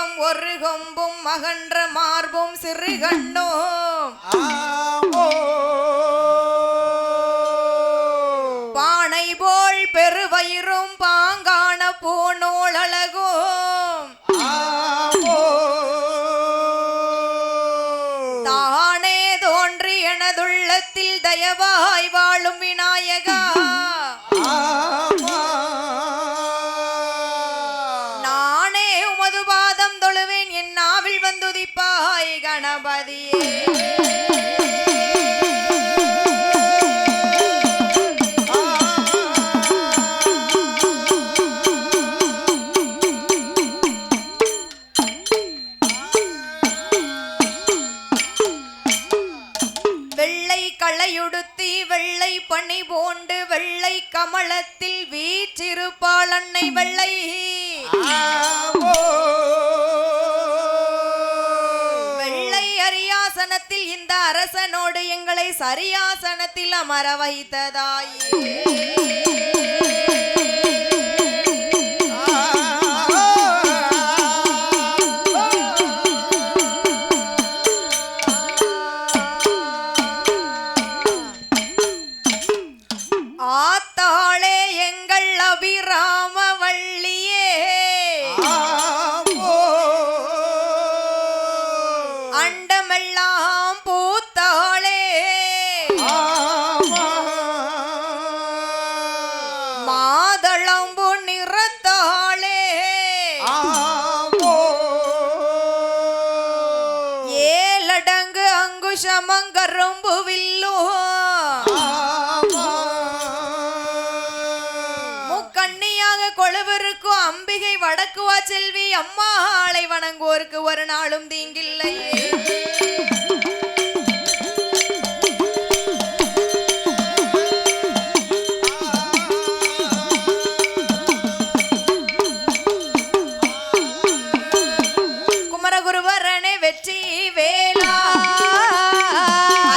முகம் ஒரு கொம்பும் மகன்ற மார்பும் சிறு கண்ணும் பானை போல் பெருவயிரும் பாங்கான பூநூல் அழகும் தானே தோன்றி எனதுள்ளத்தில் தயவாய் வாழும் விநாயகா நானே உமது பாதம் தொழுவேன் என் நாவில் வந்துதிப்பாய் கணபதியே களையுடுத்தி வெள்ளை பனி போண்டு வெள்ளை கமலத்தில் வீற்றிருப்பாள் அன்னை வெள்ளை வெள்ளை அரியாசனத்தில் இந்த அரசனோடு எங்களை சரியாசனத்தில் அமர வைத்ததாயே ஆத்தாளே எங்கள் அபிராம வள்ளியே அண்டமெல்லாம் பூத்தாளே மாதளம்பு நிறத்தாளே ஏழடங்கு அங்குஷமங்கரும்பு வில்லோ கொழுவருக்கும் அம்பிகை வடக்குவா செல்வி அம்மாளை வணங்குவோருக்கு ஒரு நாளும் தீங்கில்லையே குமரகுருவரனே வெற்றி வேலா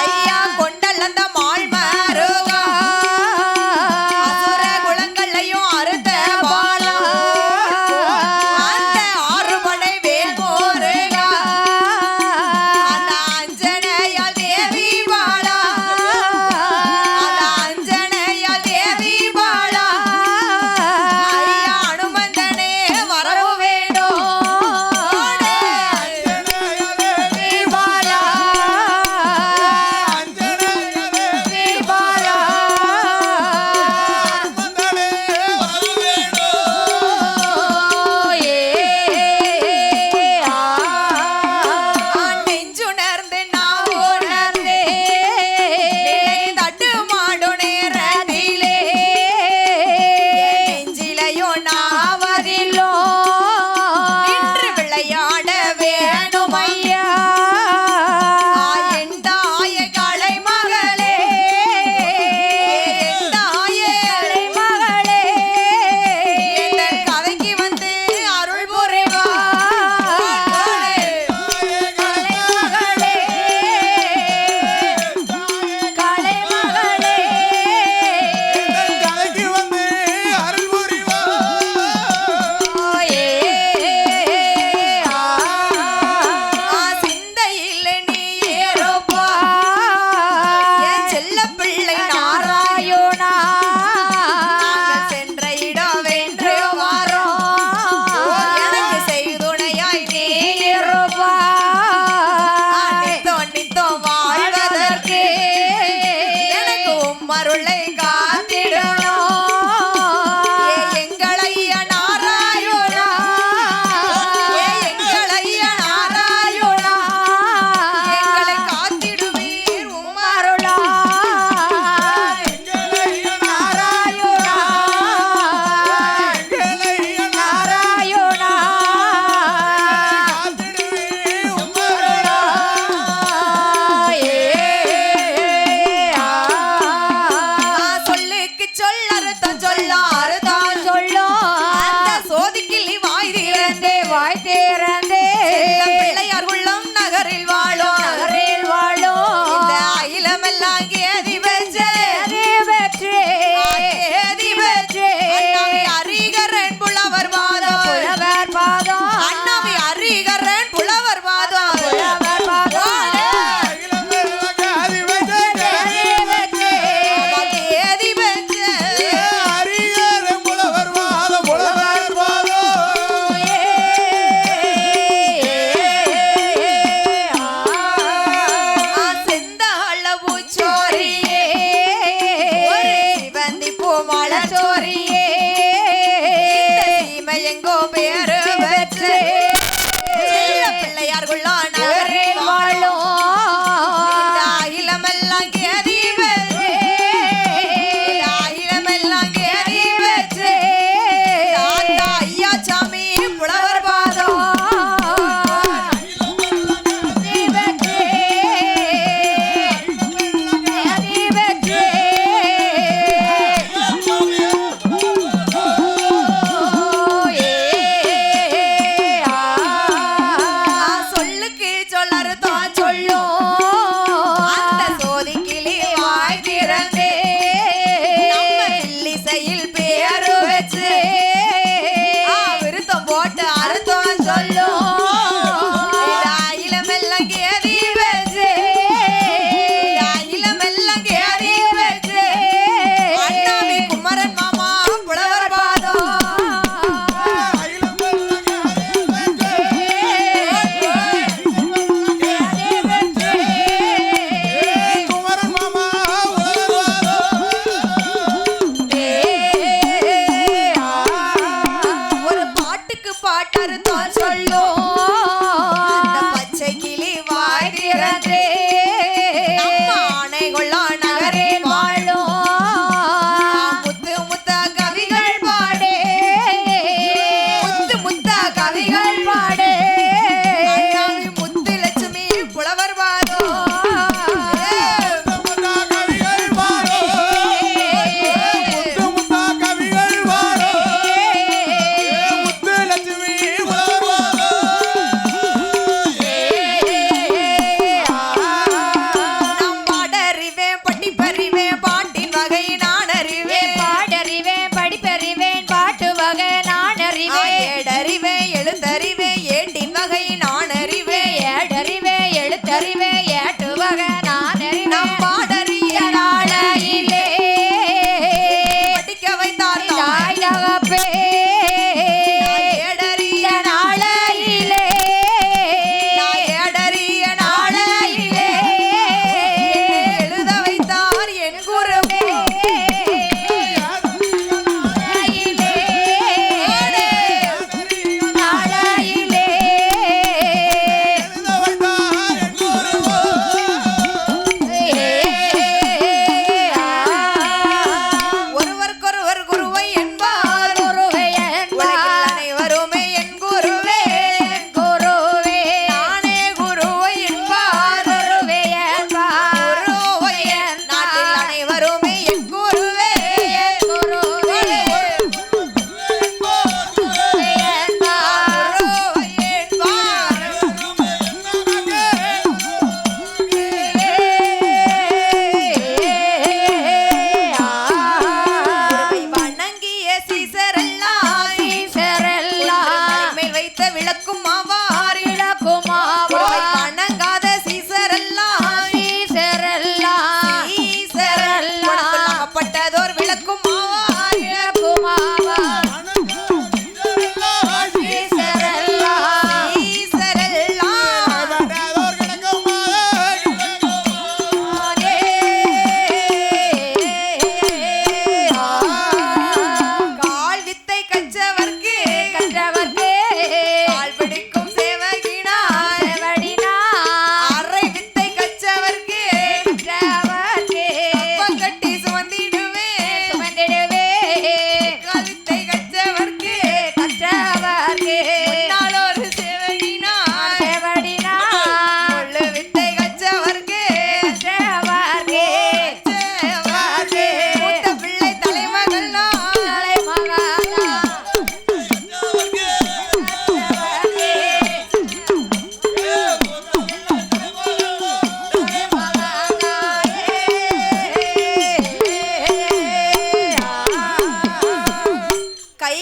ஐயா கொண்டல் அந்த மாள் மாறுகா அந்த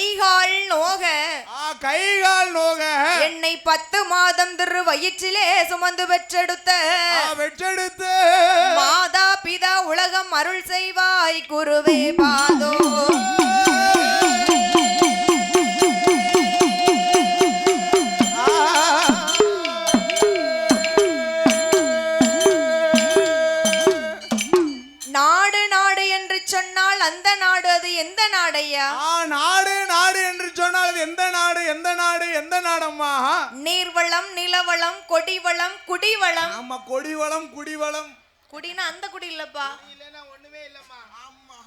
கைகால் நோக கைகால் நோக என்னை 10 மாதம் திரு வயிற்றிலே சுமந்து பெற்றெடுத்த மாதா பிதா உலகம் அருள் செய்வாய் குருவே பாதோ. நாடு நாடு என்று சொன்னால் அந்த நாடு அது எந்த நாடையா? நாடு நாடு என்று சொன்னால் அது எந்த நாடு எந்த நாடு எந்த நாடம்மா? நீர்வளம் நிலவளம் கொடிவளம் குடிவளம். ஆமா கொடிவளம் குடிவளம். குடினா அந்த குடி இல்லப்பா, ஒண்ணுமே இல்லம்மா. ஆமா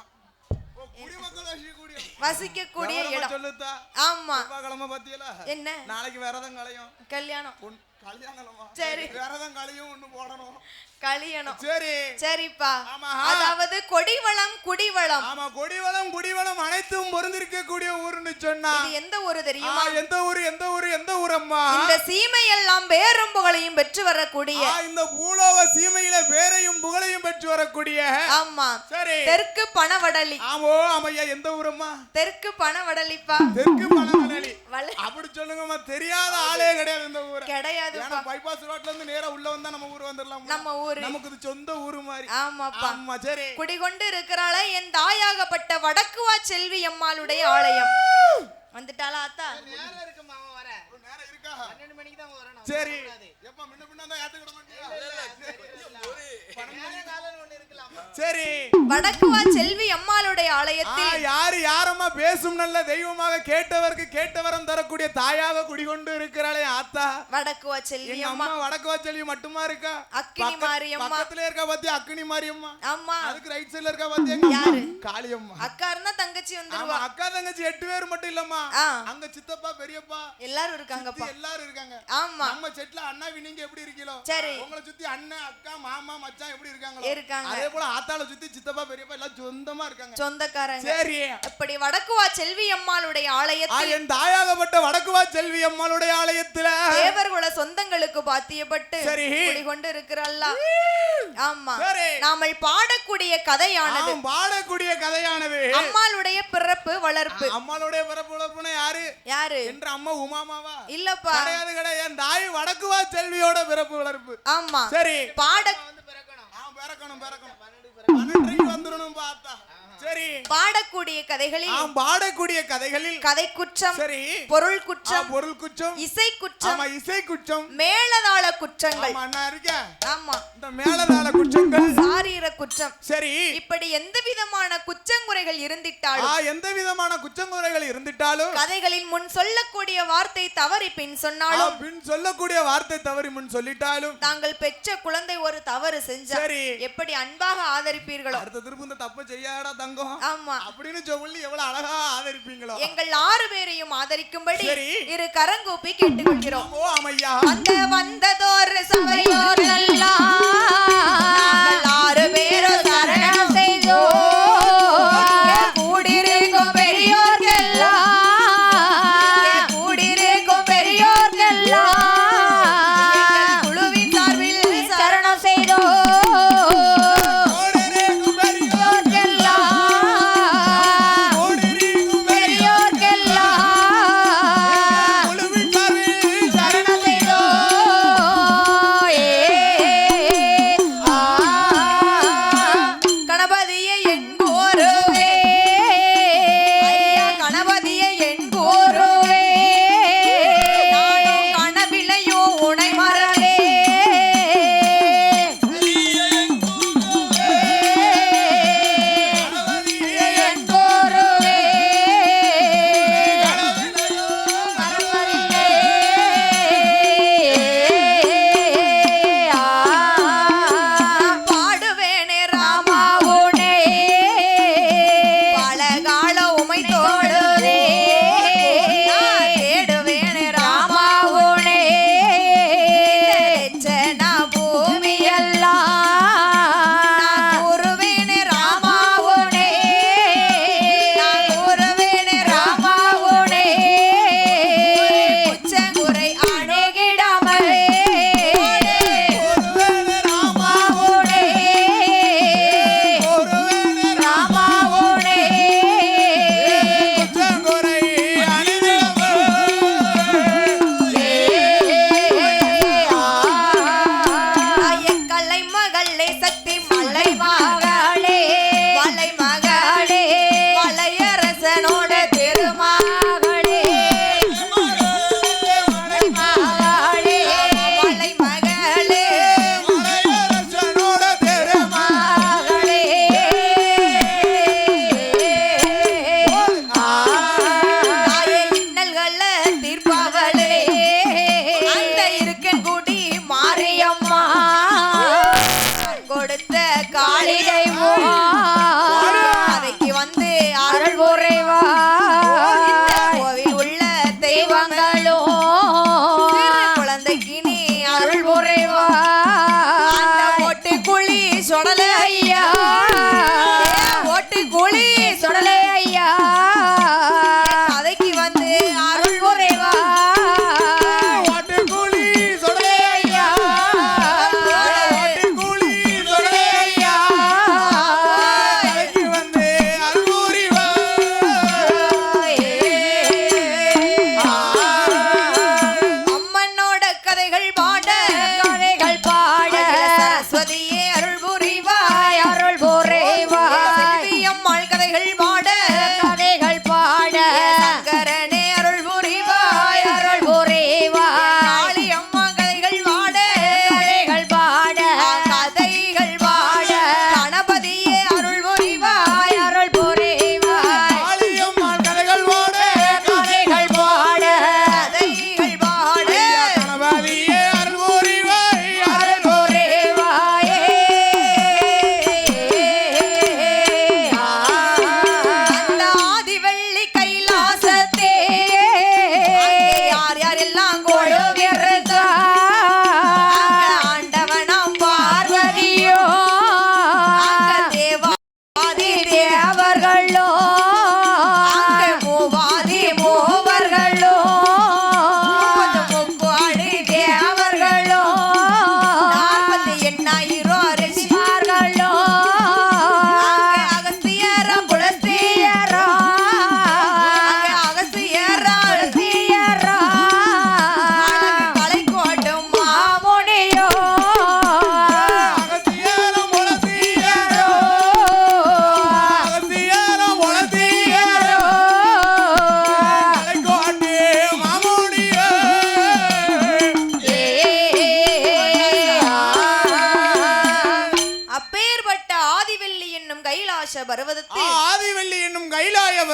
வசிக்கக்கூடிய இடம். சொல்லுதா? ஆமா கிழமை பத்தியல என்ன நாளைக்கு விரதம் களையும் கல்யாணம். சரி விரதம் களையும் ஒண்ணு போடணும் கல்யாணம். சரி சரிப்பா. அதாவது கொடிவளம் குடிவளம். ஆமா கொடிவளம் குடிவளம் அனைத்தும் பொருந்திருக்க கூடிய ஊருன்னு சொன்னா இது எந்த ஊரு தெரியுமா? எந்த ஊரு எந்த ஊரு எந்த ஊரம்மா? இந்த சீமை எல்லாம் பேரும் புகழையும் பெற்று வரக்கூடிய இந்த பூலோக சீமையில பேரையும் புகழையும் பெற்று வரக்கூடிய ஆமா சரி தெற்கு பனவடலி. ஆமோ ஆமையா எந்த ஊரம்மா? தெற்கு பனவடலிப்பா. தெற்கு பனவடலி அப்படி சொல்லுங்கம்மா. தெரியாத ஆளே கிடையாது இந்த ஊர். கிடையாது. பைபாஸ் ரோட்ல இருந்து நேரா உள்ள வந்தா நம்ம ஊர் வந்துடலாம். நம்ம ஊர் நமக்கு இது சொந்த ஊரு மாதிரி. ஆமாப்பா. ஆமா சரி. குடிகொண்டு இருக்கிறாள என் தாயாகப்பட்ட வடக்குவா செல்வி அம்மாளுடைய ஆலயம். வந்துட்டாளா அத்தா? நேரா இருக்கு மாமா வர. நேரா இருக்கா? 12 மணிக்கு தான் வரணும். சரி. எப்ப முன்ன பின்ன தான் ஏத்துக்கிட மாட்டியா? சரி. வடக்குவா செல்வி அம்மாளுடைய ஆலயத்தில் யாரு யாரம்மா பேசும் நல்ல தெய்வமாக கேட்டவருக்கு கேட்டவரம் தரக்கூடிய தாயாக குடிகொண்டு இருக்கிறாளே ஆத்தா வடக்குவா செல்வி அம்மா. வடக்குவா செல்வி மட்டுமா இருக்கா? அக்கினி மாரியம்மா பக்கத்துல இருக்கா பாத்தியா? அக்கினி மாரியம்மா. ஆமா அதுக்கு ரைட் சைடுல இருக்கா பாத்தியா? யாரு? காளியம்மா. அக்கா இருந்தா தங்கச்சி வந்துருவா. அக்கா தங்கச்சி 8 பேர் மட்டும் இல்லம்மா. அங்க சித்தப்பா பெரியப்பா எல்லாரும் இருக்காங்கப்பா. எல்லாரும் இருக்காங்க. ஆமா நம்ம செட்ல அண்ணா நீங்க எப்படி இருக்கீங்களோ சரி உங்களை சுத்தி அண்ணன் அக்கா மாமா மச்சான் எப்படி இருக்காங்களோ இருக்காங்க. அதே போல ஆத்தாள சுத்தி சித்தப்பா பெரியப்பா எல்லாம் சொந்தமா இருக்காங்க. சொந்தக்காரங்க. சரி. இப்படி வடக்குவா செல்வி அம்மாளுடைய ஆலயத்தில் என் தாயாகப்பட்ட வடக்குவா செல்வி அம்மாளுடைய ஆலயத்துல தேவர்குல சொந்தங்களுக்கு பாத்தியப்பட்டு குடிகொண்டு இருக்கிறல்ல. ஆமா நாமல் பாடக்கூடிய கதையானது அம்மாளுடைய பிறப்பு வளர்ப்பு. அம்மாளுடைய பிறப்பு வளர்ப்புனா யாரு யாரு என்ற அம்மா உமாமாவா? இல்லப்பா கிடையாது கிடையாது. என் தாய் வடக்குவா செல்வியோட பிறப்பு வளர்ப்பு. ஆமா சரி. பிறக்கணும் 12 வந்துடணும் பார்த்தா. சரி. பாடக்கூடிய கதைகளில் கதை குற்றம் சரி பொருள் குற்றம் இசை குற்றம் இசை குற்றம் மேலதாள குற்றங்கள். ஆமா இந்த மேலதாள குற்றங்கள் சாரீர குற்றம். சரி இப்படி எந்த விதமான குற்றங்குறைகள் இருந்திட்டாலும் கதைகளின் முன் சொல்லக்கூடிய வார்த்தை தவறி பின் சொல்லிட்டாலும் தாங்கள் பெற்ற குழந்தை ஒரு தவறு செஞ்சால் எப்படி அன்பாக ஆதரிப்பீர்களோ அடுத்த திரும்ப இந்த தப்பு செய்யாடா தங்கம் ஆமா அப்படின்னு சொல்லி எவ்வளவு அழகா ஆதரிப்பீங்களோ எங்கள் 6 பேரையும் ஆதரிக்கும்படி இரு கரங்கூப்பி கேட்டுக்கொள்கிறோம். ஓ ஆமையா. அந்த வந்ததோர் சபையோர் எல்லாம் 6 பேரும் சரணம் செய்தோம். கூடியிருக்கும் பெரியோர்க்கெல்லாம் குழுவின் சார்பில் சரணம் செய்தோம்.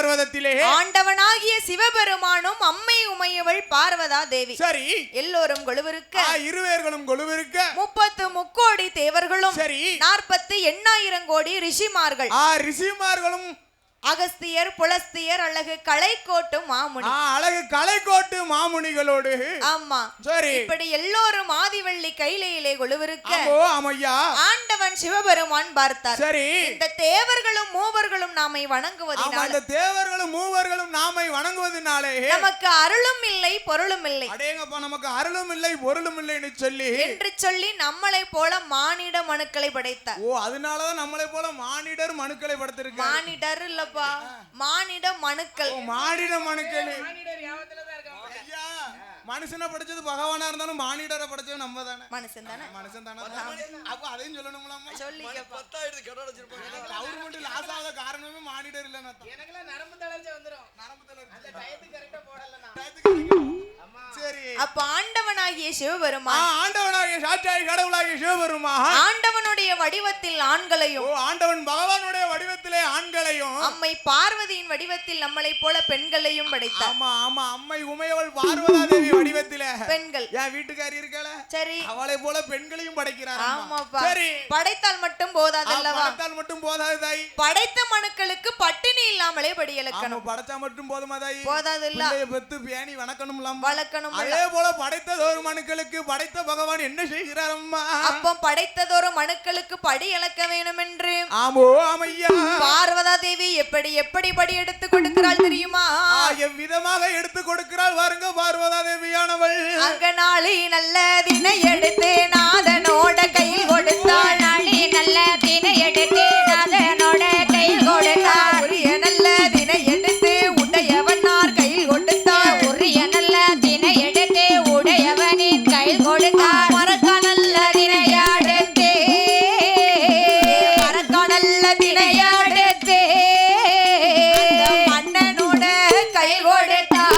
பர்வதத்திலே ஆண்டவனாகிய சிவபெருமானும் அம்மை உமையவள் பார்வதா தேவி சரி எல்லோரும் கொலுவிருக்க இருவேர்களும் கொலுவிருக்க 30 முக்கோடி தேவர்களும் சரி 40 கோடி ரிஷிமார்கள் ரிஷிமார்களும் அகஸ்தியர் புலஸ்தியர் அழகு கலைக்கோட்டு மாமுனி அழகு கலைக்கோட்டு மாமுனிகளோடு ஆமா சரி இப்படி எல்லோரும் ஆதிவள்ளி கைலையிலே கொலுவிருக்க ஆமையா ஆண்டவன் சிவபெருமான் பார்த்தார் சரி இந்த தேவர்களும் மூவர்களும் நாமை வணங்குவதினால் இந்த தேவர்களும் மூவர்களும் நாமை வணங்குவதினாலே நமக்கு அருளும் இல்லை பொருளும் இல்லை அடேங்கப்பா நமக்கு அருளும் இல்லை பொருளும் இல்லைன்னு சொல்லி நம்மளை போல மானிட மனுக்களை படைத்தார் அதனாலதான் நம்மளை போல மானிடர் மனுக்களை படைத்திருக்கார் மானிடர் இல்லப்பா மானிட மனுக்கள் மானிட மனுக்கள் மானிடர் யாவத்துல தான் இருக்காங்க ஐயா மனுஷனை படைச்சது பகவானா இருந்தாலும் மானிடரை படைச்சது நம்ம தானே மனுஷன் தானே அப்ப அதையும் சொல்லணும்லாமா சொல்லிக்கப்பா அவரு மட்டும் லாஸ் ஆகாத காரணமே மானிடர் இல்லைன்னா எனக்குலாம் நரம்பு தளர்ச்சி வந்துரும் அந்த டயத்துக்கு கரெக்டா போடலனா சரி அப்ப ஆண்டவனாகிய சிவபெருமான் ஆண்டவனாகிய சாட்சாய் கடவுளாகிய சிவபெருமான் ஆண்டவனுடைய வடிவத்தில் ஆண்களையும் ஆண்டவன் பகவானுடைய வடிவத்திலே ஆண்களையும் அம்மை பார்வதியின் வடிவத்தில் நம்மளை போல பெண்களையும் படைத்தார் ஆமா ஆமா அம்மை உமையவள் பார்வதா தேவி வடிவத்திலே பெண்கள் என் வீட்டுக்காரி இருக்கல சரி அவளை போல பெண்களையும் படைக்கிறார் ஆமாப்பா சரி படைத்தால் மட்டும் போதாதல்லவா படைத்தால் மட்டும் போதாது தாய் படைத்த மனுக்களுக்கு பட்டினி இல்லாமலே படியலக்கணும் படைச்சா மட்டும் போதுமா தாய் போதாது இல்ல பெத்து பேணி வணக்கணும் வளர்க்கணும் அதே போல படைத்ததொரு மனுக்களுக்கு படைத்த பகவான் என்ன செய்கிறார் அம்மா அப்போ படைத்ததொரு மனுக்களுக்கு படி இழக்க வேண்டும் என்று ஆமோ ஆமையா பார்வதா தேவி எப்படி எப்படி படி எடுத்து கொடுக்கிறாள் தெரியுமா எவ்விதமாக எடுத்து கொடுக்கிறாள் பாருங்க பார்வதா தேவியானவள் அங்க நாளை நல்ல தினை எடுத்து நாதனோட கையில் கொடுத்தாள் நாளை நல்ல தினை எடுத்து நாதனோட கையில் கொடுத்தாள் உரிய நல்ல தினை எடுத்து உடையவனார் கையில் கொடுத்தாள் உரிய நல்ல தினை எடுத்து உடையவனின் கையில் கொடுத்தாள் மரக்க நல்ல தினையாடுத்து மரக்க நல்ல தினையாடுத்து மன்னனோட கையில் கொடுத்தாள்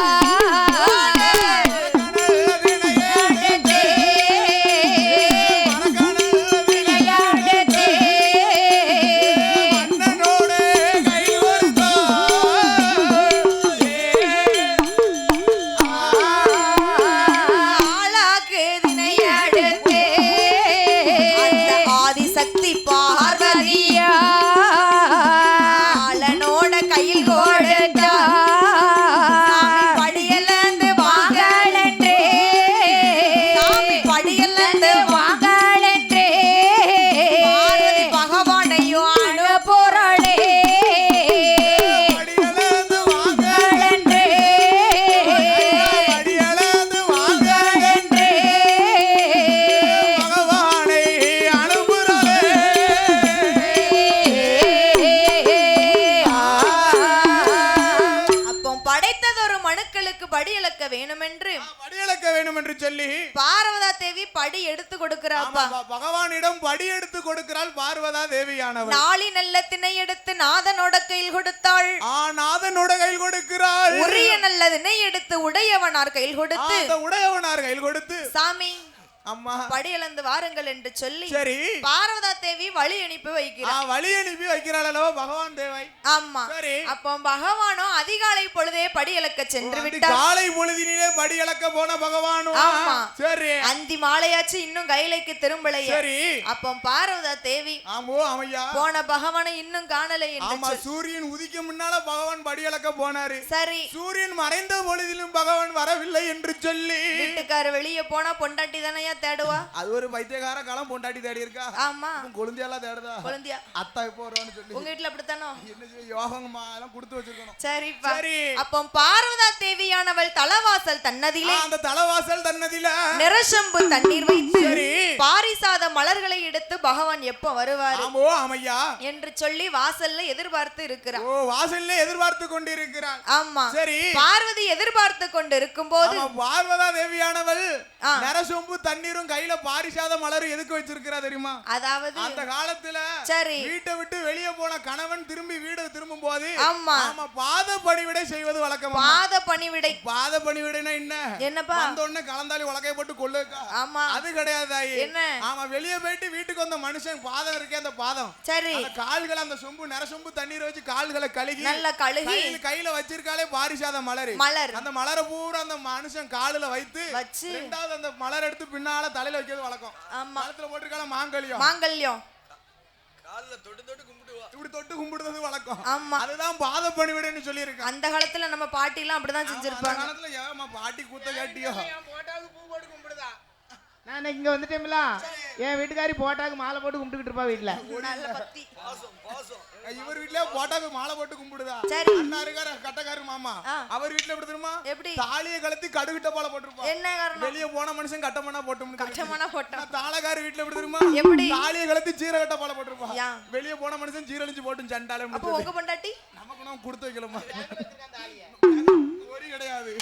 ஆதிசக்தி பார்வதியா ஆளனோட கையில் கொடுத்தா சாமி படியலந்து வாங்களன்றே சாமி படியலந்து வாங்களன்றே பார்வதி பகவானையும் அணு பொருளே வாங்களன்றே வாங்களன்றே பகவானை அனுப்புறே அப்போ படைத்ததொரு மனுக்களுக்கு படி இழக்க வேணுமென்று படியளக்க வேண்டும் என்று சொல்லி பார்வதா தேவி படி எடுத்து கொடுக்கிறாப்பா பகவானிடம் படி எடுத்து கொடுக்கிறாள் பார்வதா தேவியானவள் நாளி நல்ல திணை எடுத்து நாதனோட கையில் கொடுத்தாள் நாதனோட கையில் கொடுக்கிறாள் உரிய நல்ல திணை எடுத்து உடையவனார் கையில் கொடுத்து அந்த உடையவனார் கையில் கொடுத்து சாமி அம்மா படி இழந்து வாருங்கள் என்று சொல்லி சரி பார்வதா தேவி வழி அனுப்பி வைக்கிறார் வழி அனுப்பி வைக்கிறாள் அல்லவா பகவான் தேவை ஆமா சரி அப்போ பகவானோ அதிகாலை பொழுதே படி இழக்க சென்று விட்டார் காலை பொழுதினிலே படி இழக்க போன பகவானும் ஆமா. சரி அந்தி மாலையாச்சு இன்னும் கைலைக்கு திரும்பலையே சரி அப்போ பார்வதா தேவி ஆமோ அமையா போன பகவானை இன்னும் காணலை என்று ஆமா சூரியன் உதிக்க முன்னால பகவான் படி இழக்க போனாரு சரி சூரியன் மறைந்த பொழுதிலும் பகவான் வரவில்லை என்று சொல்லி வீட்டுக்கார வெளியே போனா பொண்டாட்டி தானையா தேடுவா அது ஒரு பைத்தியக்கார காலம் பொண்டாட்டி தேடி இருக்கா ஆமா கொழுந்தியெல்லாம் தேடுதா குழந்தையா அத்தா இப்போ வருவான்னு சொல்லி உங்க வீட்டுல அப்படித்தானோ என்ன செய்ய யோகங்கம்மா எல்லாம் கொடுத்து வச்சிருக்கணும் சரிப்பா சரி. அப்போ பார்வதா தேவியானவள் தலவாசல் தன்னதிலே அந்த தலவாசல் தன்னதில நிரசம்பு தண்ணீர் வைத்து சரி. பாரிசாத மலர்களை எடுத்து பகவான் எப்ப வருவாரு ஆமோ அமையா என்று சொல்லி வாசல்ல எதிர்பார்த்து இருக்கிறார் வாசல்ல எதிர்பார்த்து கொண்டிருக்கிறான் ஆமா சரி பார்வதி எதிர்பார்த்து கொண்டு இருக்கும் போது பார்வதா தேவியானவள் ஆ. நரசொம்பு தண்ணீர் தண்ணீரும் கையில பாரிசாத மலரும் எதுக்கு வச்சிருக்கிறா தெரியுமா? அதாவது அந்த காலத்துல சரி வீட்டை விட்டு வெளியே போன கணவன் திரும்பி வீடு திரும்பும் போது ஆமா ஆமா பாத பணிவிடை செய்வது வழக்கம். பாத பணிவிடை. பாத பணிவிடைனா என்ன? என்னப்பா? வந்த உடனே கலந்தாலி உலகைய போட்டு கொள்ளுக்கா. ஆமா அது கிடையாது தாயி. என்ன? ஆமா வெளியே போயிட்டு வீட்டுக்கு வந்த மனுஷன் பாதம் இருக்கே அந்த பாதம் சரி அந்த கால்களை அந்த சொம்பு நர சொம்பு தண்ணீர் வச்சு கால்களை கழுகி நல்ல கழுகி கையில வச்சிருக்காலே பாரிசாத மலர் மலர் அந்த மலரை பூரா அந்த மனுஷன் காலுல வைத்து வச்சு ரெண்டாவது அந்த மலர் எடுத்து பின்னால தலையில வைக்கிறது வழக்கம். ஆமா கழுத்துல போட்டுருக்கால மாங்கல்யம் மாங்கல்யம் கால்ல தொட்டு தொட்டு கும்பிடுவா. இப்படி தொட்டு கும்பிடுறது வழக்கம். ஆமா அதுதான் பாத பணிவிடைன்னு சொல்லி இருக்கு. அந்த காலத்துல நம்ம பாட்டி எல்லாம் அப்படிதான் செஞ்சிருப்பாங்க. அந்த காலத்துல ஏமா பாட்டி கூத்த கேட்டியோ? என் போட்டாவுக்கு பூ போட்டு கும்பிடுதா. நான் இங்க வந்துட்டேன்ல, என் வீட்டுக்காரி போட்டாக்கு மாலை போட்டு கும்பிட்டுக்கிட்டு இருப்பா வீட்டுல. நல்ல பக்தி. பாசம் பாசம். இவர் வீட்லயே போட்டாக்கு மாலை போட்டு கும்பிடுதா? சரி அண்ணா இருக்காரு கட்டக்காரு மாமா அவர் வீட்டுல எப்படி தெரியுமா? எப்படி தாலியை கலத்தி கடுகிட்ட போல போட்டுருப்பா. என்ன காரணம்? வெளியே போன மனுஷன் கட்டமனா போட்டு கட்டமான போட்டோம். தாளக்காரு வீட்டுல எப்படி தெரியுமா? எப்படி தாலியை கலத்தி சீரகட்ட போல போட்டுருப்பா. யா. வெளியே போன மனுஷன் சீரழிச்சு போட்டு சண்டாலே அப்போ உங்க பொண்டாட்டி நமக்கு நம்ம கொடுத்து வைக்கலாமா? ஒரு கிடையாது.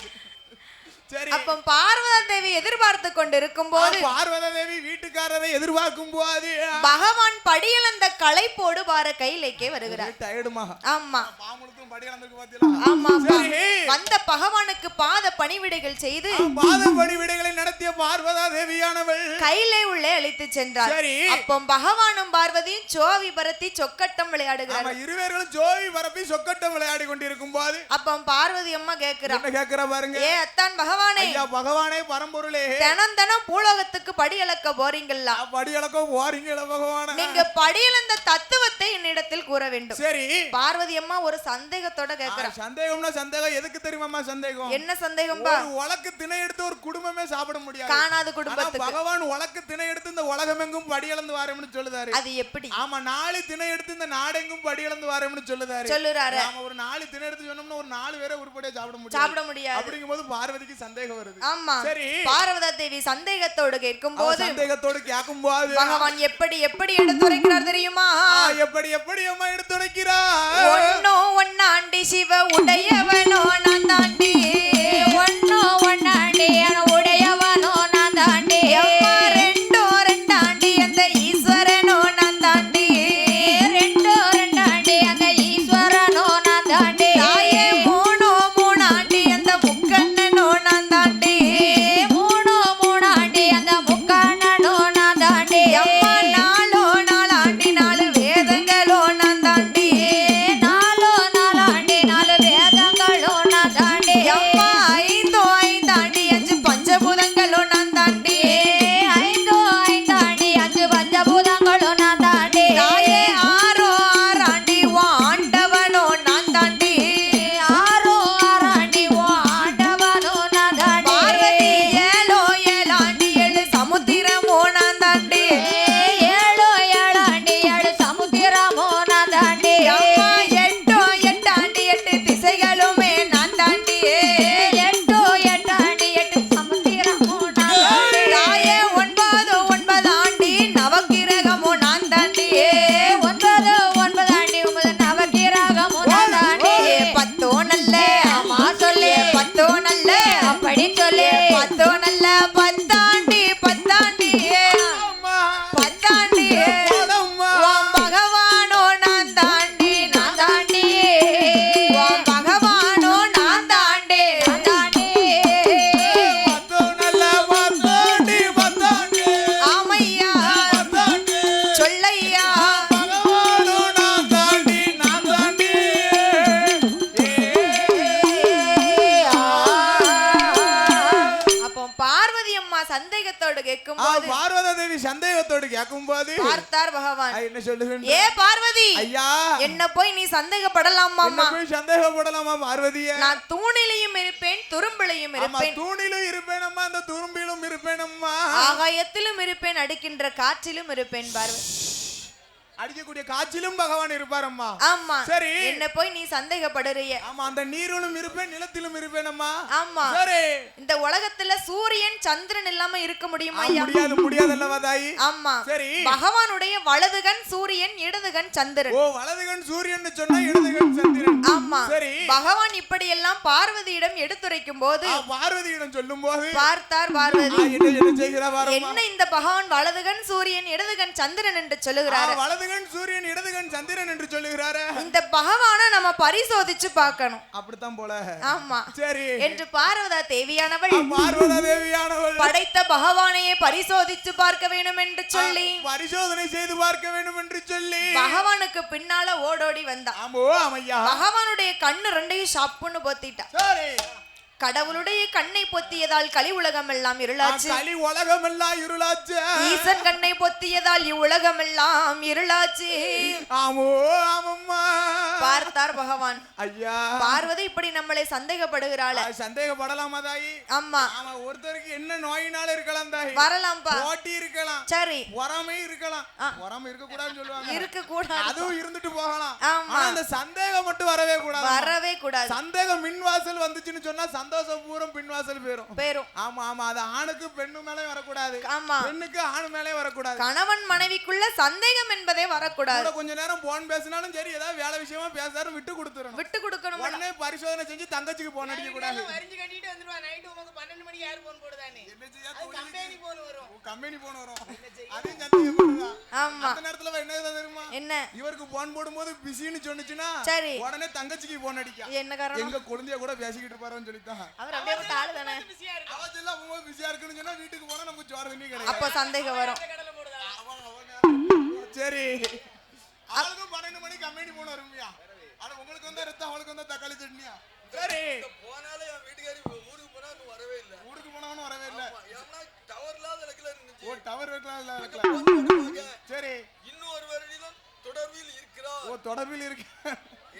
சரி அப்ப பார்வதா தேவி எதிர்பார்த்து கொண்டு இருக்கும் போது பார்வதா தேவி வீட்டுக்காரரை எதிர்பார்க்கும் போது பகவான் படியளந்த களைப்போடு பார கையிலேக்கே வருகிறார். டயர்டுமா? ஆமா பாமுழுத்தும் படியளந்திருக்கு பாத்தீங்களா? ஆமா சரி வந்த பகவானுக்கு பாத பணிவிடைகள் செய்து பாத பணிவிடைகளை நடத்திய பார்வதா தேவியானவள் கையிலே உள்ளே அழைத்து சென்றார். சரி அப்போ பகவானும் பார்வதியும் சோவி பரத்தி சொக்கட்டம் ஆமா விளையாடுகிறார். இருவேர்களும் ஜோவி பரப்பி சொக்கட்டம் விளையாடி கொண்டிருக்கும் போது அப்போ பார்வதி அம்மா கேக்குறா, என்ன கேக்குற பாருங்க. ஏ அத்தான் பகவானே, ஐயா பகவானே பரம்பொருளே, தினம் தினம் பூலோகத்துக்கு படி அளக்க போறீங்களா? படி அளக்க போறீங்களா பகவானே? நீங்க படியளந்த தத்துவத்தை என்னிடத்தில் கூற வேண்டும். சரி பார்வதி அம்மா ஒரு சந்தேகத்தோட கேக்குறா. சந்தேகம்னா சந்தேகம் எதுக்கு தெரியுமா? சந்தேகம் என்ன சந்தேகம் பா? ஒரு உலக்கு திணை எடுத்து ஒரு குடும்பமே சாப்பிட முடியாது. காணாத குடும்பத்துக்கு பகவான் உலக்கு திணை எடுத்து இந்த உலகமெங்கும் படியளந்து வாரம்னு சொல்லுதாரு. அது எப்படி? ஆமா 4 திணை எடுத்து இந்த நாடெங்கும் படியளந்து வாரம்னு சொல்லுதாரு. சொல்லுறாரு. ஆமா ஒரு 4 திணை எடுத்து சொன்னோம்னா ஒரு 4 பேரை உருப்படியா சாப்பிட சாப்பிட முடியாது. அப்படிங்கும்போது பார்வதிக்கு சந்தேகம் வருது. ஆமா சரி பார்வதா தேவி சந்தேகத்தோடு கேட்கும் போது சந்தேகத்தோடு கேட்கும் போது பகவான் எப்படி எப்படி எடுத்துரைக்கிறார் தெரியுமா? எப்படி எப்படி அம்மா எடுத்துரைக்கிறா? ஒன்னோ ஒன்னாண்டி சிவ உடையவனோ நான் தாண்டி, ஒன்னோ ஒன்னாண்டி உடையவனோ நான் தாண்டி, ரெண்டோ ரெண்டாண்டி அந்த ஈஸ்வரனோ நான் தாண்டி, ரெண்டோ ரெண்டாண்டி அந்த ஈஸ்வரனோ நான் தாண்டி, தாயே மூணோ மூணாண்டி அந்த முக்கண்ணனோ நான் தாண்டி, மூணோ மூணாண்டி அந்த முக்கண்ணனோ நான் தாண்டி, அம்மா நாலோ நாலாண்டி 4 வேதங்களோ நான் தாண்டி, நாலோ நாலாண்டி 4 வேதங்களோ நான் தாண்டி, அம்மா ஐந்தோ ஐந்தாண்டி 5 பஞ்சபூதங்களோ நான் தாண்டி, ஐந்தோ ஐந்தாண்டி 5 பஞ்சபூதங்களோ நான் தாண்டி, தாயே ஆறோ ஆறாண்டி ஓ ஆண்டவனோ நான் தாண்டி, ஆறோ ஆறாண்டி ஓ ஆண்டவனோ நான் தாண்டி, பார்வதி ஏழோ ஏழாண்டி 7 சமுத்திரமோ நான் தாண்டி, ஏழோ ஏழாண்டி 7 சமுத்திரமோ நான் தாண்டி, அம்மா எட்டோ எட்டாண்டி 8 திசைகளுமே நான் தாண்டி, எட்டோ எட்டாண்டி 8 சமுத்திரமோ நான் தாண்டி, தாயே ஒன்பதோ ஒன்பதாண்டி நவக்கிரகமோ நான் தாண்டி, ஒன்பது ஒன்பதாண்டி 9 நவக்கிரகமோ நான் தாண்டி, பத்தோ நல்ல அம்மா சொல்லு பத்தோ நல்ல அப்படி சொல்லு பத்தோ நல்ல பத்தாண்டி பத்தாண்டி அம்மா பத்தாண்டி போடம்மா. ஓம் பகவானோ நான் தாண்டி நான் தாண்டி, ஓம் பகவானோ நான் தாண்டி நான் தாண்டி, பத்தோ நல்ல பத்தாண்டி பத்தாண்டி ஆமையா பத்தாண்டி சொல்லையா பகவானோ நான் தாண்டி நான் தாண்டி. அப்போ பார்வதி அம்மா சந்தேகத்தோடு கேட்கும் போது பார்வதா தேவி சந்தேகத்தோடு கேட்கும் போது பார்த்தார் பகவான். என்ன சொல்லுகின்ற? ஏ பார்வதி, ஐயா என்ன போய் நீ சந்தேகப்படலாமா? என்ன போய் சந்தேகப்படலாமா பார்வதியே? நான் தூணிலையும் இருப்பேன் துரும்பிலையும் ஆமா இருப்பேன், தூணிலும் இருப்பேனம்மா அந்த துரும்பிலும் இருப்பேனம்மா. ஆகாயத்திலும் இருப்பேன், அடிக்கின்ற காற்றிலும் இருப்பேன் பார்வதி. அடிக்கக்கூடிய காய்ச்சலும் பகவான் இருப்பாரம்மா. ஆமா சரி. என்ன போய் நீ சந்தேகப்படுறிய? ஆமா, அந்த நீரிலும் இருப்பேன் நிலத்திலும் இருப்பேன் அம்மா. ஆமா சரி. இந்த உலகத்துல சூரியன் சந்திரன் இல்லாம இருக்க முடியுமா ஐயா? முடியாது அல்லவா தாயி? ஆமா சரி. பகவானுடைய வலதுகன் சூரியன், இடதுகன் சந்திரன். ஓ, வலதுகன் சூரியன் சொன்னா இடதுகன் சந்திரன். ஆமா சரி. பகவான் இப்படி எல்லாம் பார்வதியிடம் எடுத்துரைக்கும் போது பார்வதியிடம் சொல்லும் போது பார்த்தார் பார்வதி, என்ன செய்கிறார்? என்ன இந்த பகவான் வலதுகன் சூரியன் இடதுகன் சந்திரன் என்று சொல்லுகிறாரு. வலதுகன் சூரியன் இடதுகன் சந்திரன் என்று சொல்லுகிறாரு. இந்த பகவானை நம்ம பரிசோதிச்சு பார்க்கணும். அப்படித்தான் போல. ஆமா சரி என்று பார்வதா தேவியானவள் படைத்த பகவானையே பரிசோதிச்சு பார்க்க வேண்டும் என்று சொல்லி பரிசோதனை செய்து பார்க்க வேண்டும் என்று சொல்லி பகவானுக்கு பின்னால ஓடோடி வந்தா. பகவானுடைய கண்ணு ரெண்டையும் ஷாப்புன்னு பொத்திட்டா. கடவுளுடைய கண்ணை பொத்தியதால் கலி உலகம் எல்லாம் இருளாச்சு. கலி உலகம் எல்லாம் இருளாச்சு. ஈசன் கண்ணை பொத்தியதால் இவ்வுலகம் எல்லாம் இருளாச்சு. ஆமோ ஆமம்மா. பார்த்தார் பகவான், ஐயா பார்வதி இப்படி நம்மளை சந்தேகப்படுகிறாள். சந்தேகப்படலாமா தாயி? ஆமா. ஒருத்தருக்கு என்ன நோயினால இருக்கலாம் தாயி? வரலாம்பா. போட்டி இருக்கலாம். சரி. பொறாமை இருக்கலாம். பொறாமை இருக்க கூடாதுன்னு சொல்லுவாங்க. இருக்க கூடாது. அதுவும் இருந்துட்டு போகலாம். ஆமா. அந்த சந்தேகம் மட்டும் வரவே கூடாது. வரவே கூடாது. சந்தேகம் மின்வாசல் வந்துச்சுன்னு சொன்னா சந்தோஷம் பூரம் பின்வாசல் பேரும். ஆமா ஆமா, அது ஆணுக்கு பெண்ணு மேலே வரக்கூடாது. ஆமா. பெண்ணுக்கு ஆணு மேலே வரக்கூடாது. கணவன் மனைவிக்குள்ள சந்தேகம் என்பதே வரக்கூடாது. கொஞ்ச நேரம் போன் பேசினாலும் சரி, ஏதாவது வேலை விஷயமா பேசாரும் விட்டு கொடுத்துறணும். விட்டு கொடுக்கணும். உடனே பரிசோதனை செஞ்சு தங்கச்சிக்கு போன் அடிக்க கூடாது. வரிஞ்சு கட்டிட்டு வந்துருவா. நைட் உங்களுக்கு 12 மணிக்கு யார் போன் போடுதானே? கம்பெனி போன் வரும். கம்பெனி போன் வரும். அது சந்தேகப்படுறா. ஆமா. அந்த நேரத்துல என்ன தெரியுமா? என்ன? இவருக்கு போன் போடும்போது பிஸின்னு சொன்னுச்சுனா சரி, உடனே தங்கச்சிக்கு போன் அடிக்க. என்ன காரணம்? எங்க குழந்தைய கூட பேசிக்கிட்டு இருப்பாருன்னு சொல்லிட்டாங்க. அவர் அப்படியே விட்டு ஆளு தானே. அவச்செல்லாம் ரொம்ப பிஸியா இருக்குன்னு சொன்னா வீட்டுக்கு போனா நமக்கு சோறு தண்ணி கிடையாது. அப்ப சந்தேகம் வரும். சரி. அவளுக்கு 12 மணிக்கு கம்பெனி போன் வரும்யா. ஆனா உங்களுக்கு வந்து ரத்தம், அவளுக்கு வந்து தக்காளி சட்னியா. சரி. போனாலே என் வீட்டுக்காரி ஊருக்கு போனா இன்னும் வரவே இல்ல. ஊருக்கு போனவனும் வரவே இல்ல. ஏன்னா டவர் இல்லாத இடத்துல இருந்துச்சு. ஓ, டவர் வைக்கலாம். சரி. இன்னும் ஒரு வருடம் தொடர்பில் இருக்கிறார். ஓ, தொடர்பில் இருக்கு.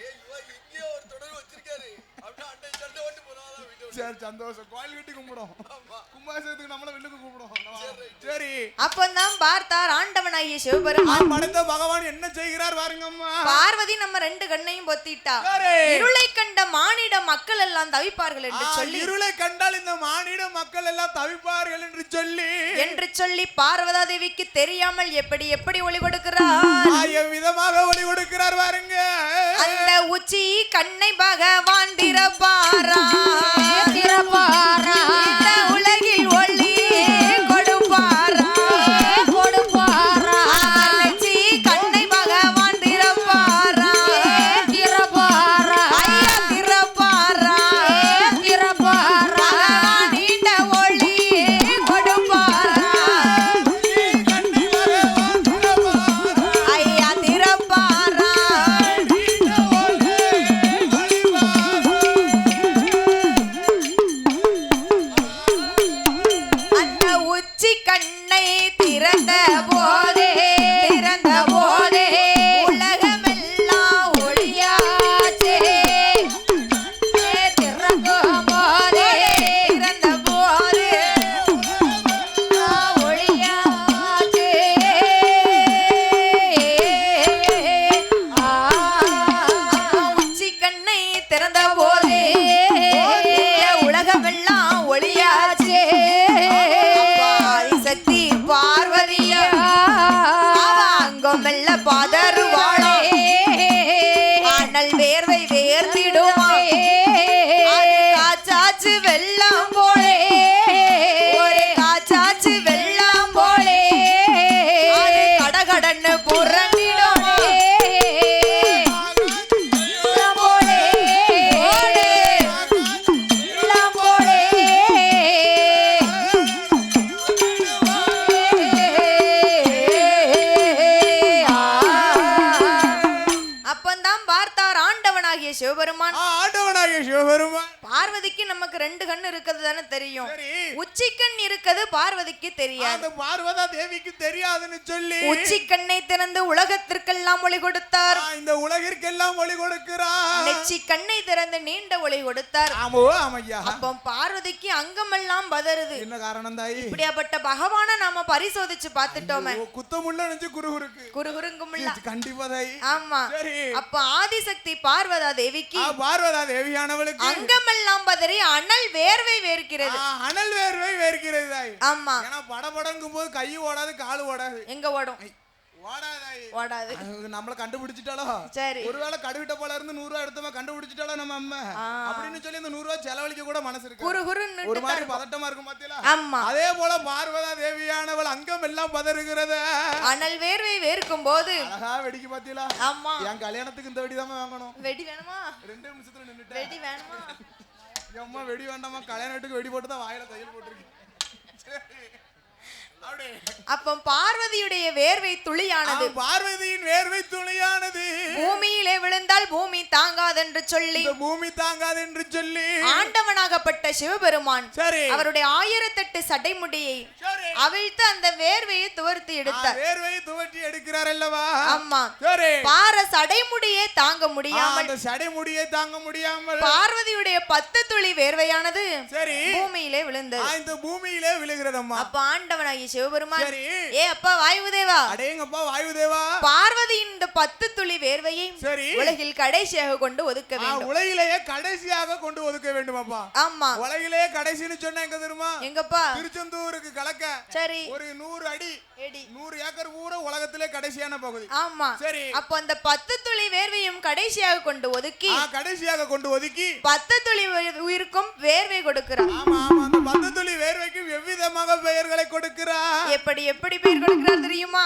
ஏய், இவன் இங்கே ஒரு தொடர்பு வச்சிருக்காரு. அப்படியே அண்டை சண்டை ஓட்டு போனாதான் வீட்டு. சரி, சந்தோஷம். கோயில் கட்டி கும்பிடும். கும்பாசத்துக்கு நம்மள வெளிலுக்கு கூப்பிடும். சரி. அப்பந்தான் பார்த்தார் ஆண்டவனாகிய சிவபெருமான். படைத்த பகவான் என்ன செய்கிறார் பாருங்கம்மா. பார்வதி நம்ம ரெண்டு கண்ணையும் பொத்திட்டா. இருளை கண்ட மானிட மக்கள் எல்லாம் தவிப்பார்கள் என்று சொல்லி, இருளை கண்டால் இந்த மானிட மக்கள் எல்லாம் தவிப்பார்கள் என்று சொல்லி பார்வதா தேவிக்கு தெரியாமல் எப்படி எப்படி ஒளி கொடுக்கிறார், விதமாக ஒளி கொடுக்கிறார் பாருங்க. அந்த உச்சி கண்ணை பகவான் திறப்பாரா இந்த உலகில் ஒளி கொடுப்பாரா உச்சி கண்ணை பகவான் திறப்பாரா ஐயா திறப்பாரா பகவான் இந்த ஒளி கொடுப்பாரா ஐயா திறப்பாரா. 2 கண் இருக்குது தானே தெரியும். சரி. உச்சிக்கண் இருக்குது பார்வதிக்கு தெரியாது. அந்த பார்வதா தேவிக்கு தெரியாதுன்னு சொல்லி உச்சிக்கண்ணை திறந்து உலகத்திற்கெல்லாம் ஒளி கொடுத்தார். இந்த உலகிற்கெல்லாம் ஒளி கொடுக்கிறார். நெச்சி கண்ணை திறந்து நீண்ட ஒளி கொடுத்தார். ஆமோ ஆமையா. அப்போ பார்வதிக்கு அங்கமெல்லாம் பதறுது. என்ன காரணம் தாயி? இப்படியாப்பட்ட பகவானை நாம பரிசோதிச்சு பார்த்துட்டோமே. குத்தமுள்ள நெஞ்சு குறுகுறுக்கு குறுகுறுங்குமுள்ள. கண்டிப்பா தாயி. ஆமா. சரி. அப்ப ஆதிசக்தி பார்வதா தேவிக்கு பார்வதா தேவியானவளுக்கு அங்கமெல்லாம் பதறி அனல் வேர்வை வேர்க்கிறது. அனல் வேர்வை வேர்க்கிறது தாய். ஆமா. ஏன்னா படபடங்கும் போது கை ஓடாது கால் ஓடாது. எங்க ஓடும்? ஓடாது. நம்மள கண்டுபிடிச்சிட்டாலோ. சரி. ஒருவேளை கடுவிட்ட போல இருந்து 100 ரூபாய் எடுத்தவங்க கண்டுபிடிச்சிட்டாலோ நம்ம அம்மா அப்படின்னு சொல்லி இந்த 100 ரூபாய் செலவழிக்க கூட மனசு இருக்கு. ஒரு மாதிரி பதட்டமா இருக்கும் பாத்தீங்களா? ஆமா. அதே போல பார்வதா தேவியானவள் அங்கம் எல்லாம் பதறுகிறது. அனல் வேர்வை வேர்க்கும் போது அழகா வெடிக்கு பாத்தீங்களா? ஆமா. என் கல்யாணத்துக்கு இந்த வெடி தான் வாங்கணும். வெடி வேணுமா? 2 நிமிஷத்துல நின்னுட்டேன். வெடி வேணுமா? அம்மா வெடி வேண்டாமா, கல்யாணத்துக்கு வெடி போட்டு தான் வாயில தையல் போட்டுருக்கு. அப்ப பார்வதியுடைய வேர்வை துளியானது. பார்வதியின் வேர்வை துளியானது பூமியிலே விழுந்தால் பூமி தாங்காதென்று சொல்லி பூமி தாங்காதென்று சொல்லி ஆண்டவனாகப்பட்ட சிவபெருமான் சரி அவருடைய 1008 சடைமுடியை அவிழ்த்து அந்த வேர்வையை துவர்த்தி எடுத்தார். வேர்வையை துவர்த்தி எடுக்கிறார் அல்லவா? ஆமா. சரி. பார சடைமுடியே தாங்க முடியாமல் அந்த சடைமுடியை தாங்க முடியாமல் பார்வதியுடைய 10 துளி வேர்வையானது சரி பூமியிலே விழுந்தது. இந்த பூமியிலே விழுகிறதம்மா. அப்ப ஆண்டவனாகிய சிவபெருமான் சரி ஏ அப்பா வாயுதேவா, அடேங்கப்பா வாயுதேவா, பார்வதியின் இந்த 10 துளி வேர்வையை சரி உலகில் கடைசியாக கொண்டு ஒதுக்க வேண்டும். உலகிலேயே கடைசியாக கொண்டு ஒதுக்க வேண்டும் அப்பா. ஆமா. உலகிலேயே கடைசின்னு சொன்னா எங்க தெரியுமா? எங்கப்பா? திருச்செந்தூருக்கு கலக்க சரி ஒரு 100 அடி 100 ஏக்கர் பூரா உலகத்திலே கடைசியான பகுதி. ஆமா. சரி. அப்ப அந்த 10 துளி வேர்வையும் கடைசியாக கொண்டு ஒதுக்கி கடைசியாக கொண்டு ஒதுக்கி 10 துளி உயிருக்கும் வேர்வை கொடுக்கிறார். ஆமா ஆமா. அந்த 10 துளி வேர்வைக்கு எவ்விதமாக பெயர்களை கொடுக்கிறார். எப்படி எப்படி பெயர் கொடுக்கிறார் தெரியுமா?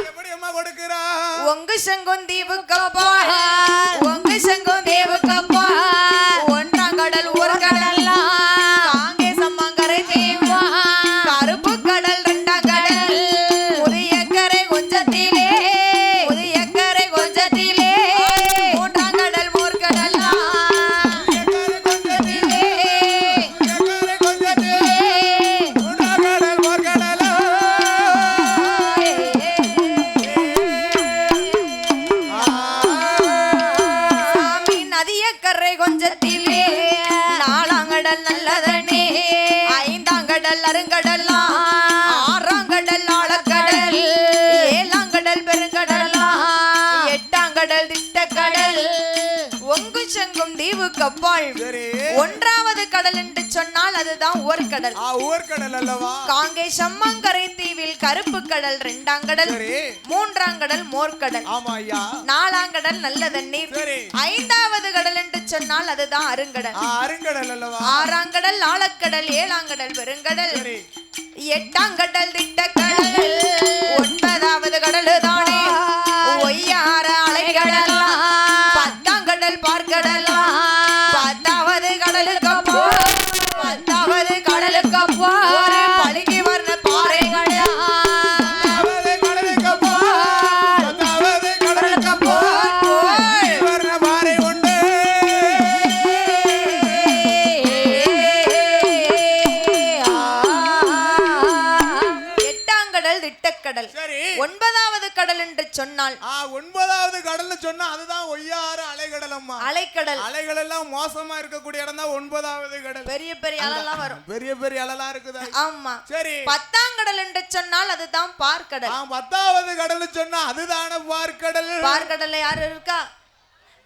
எப்படி அம்மா கொடுக்கிறார்? ஒங்கு சங்கம் தீவுக்கப்பா, ஒங்கு சங்கம் தேவுக்கப்பா, ஒன்றாம் கடல் ஒரு கடல் காங்கே சம்மங்கரை தேவா, கருப்பு கடல் 2ஆம் கடல், புதிய கரை கொஞ்சத்திலே, புதிய கரை கொஞ்சத்திலே, 3ஆம் கடல் மூர்க்கடல் கொஞ்சத்திலே, 4ஆம் கடல் நல்லதனே, 5ஆம் கடல் அருங்கடல், 6ஆம் கடல் ஆழக்கடல், 7ஆம் கடல் பெருங்கடல், 8ஆம் கடல் திட்டக்கடல், ஒங்கு சங்கும் தீவு கப்பால். 1ஆவது கடல் என்று சொன்னால் அதுதான் ஓர்கடல். ஓர்கடல் அல்லவா? காங்கை சம்மங்கரை தீவில் கருப்பு கடல் 2ஆம் கடல், 3ஆம் கடல் மோர்கடல், 4ஆம் கடல் நல்ல தண்ணீர், 5ஆவது கடல் என்று சொன்னால் அதுதான் அருங்கடல். அருங்கடல் அல்லவா? 6ஆம் கடல் ஆழக்கடல், 7ஆம் கடல் பெருங்கடல், 8ஆம் கடல் திட்டக்கடல், 9ஆவது கடல் தானே ஒய்யார அலைக்கடல், 10ஆம் கடல் பார்க்கடல், 10ஆவது கடலுக்கு அப்போ, 10ஆவது கடலுக்கு அப்போ ஒரு பழுகி வர்ண பாறைகள், 10ஆவது கடலுக்கு அப்போ, 10ஆவது கடலுக்கு அப்போ வர்ண பாறை உண்டு. 8ஆம் கடல் திட்டக்கடல். 9ஆவது கடல் என்று சொன்னால் 9ஆவது கடல்னு சொன்னா அதுதான் ஒய்யாறு அலைக்கடல் அம்மா. அலைக்கடல். அலைகள் எல்லாம் மோசமா இருக்கக்கூடிய இடம் தான் 9ஆவது கடல். பெரிய பெரிய அலைலாம் வரும். பெரிய பெரிய அலைலாம் இருக்குது. ஆமா. சரி. 10ஆம் கடல் என்று சொன்னால் அதுதான் பார்க்கடல். 10ஆவது கடல்னு சொன்னா அதுதான பார்க்கடல். பார்க்கடல்ல யாரு இருக்கா?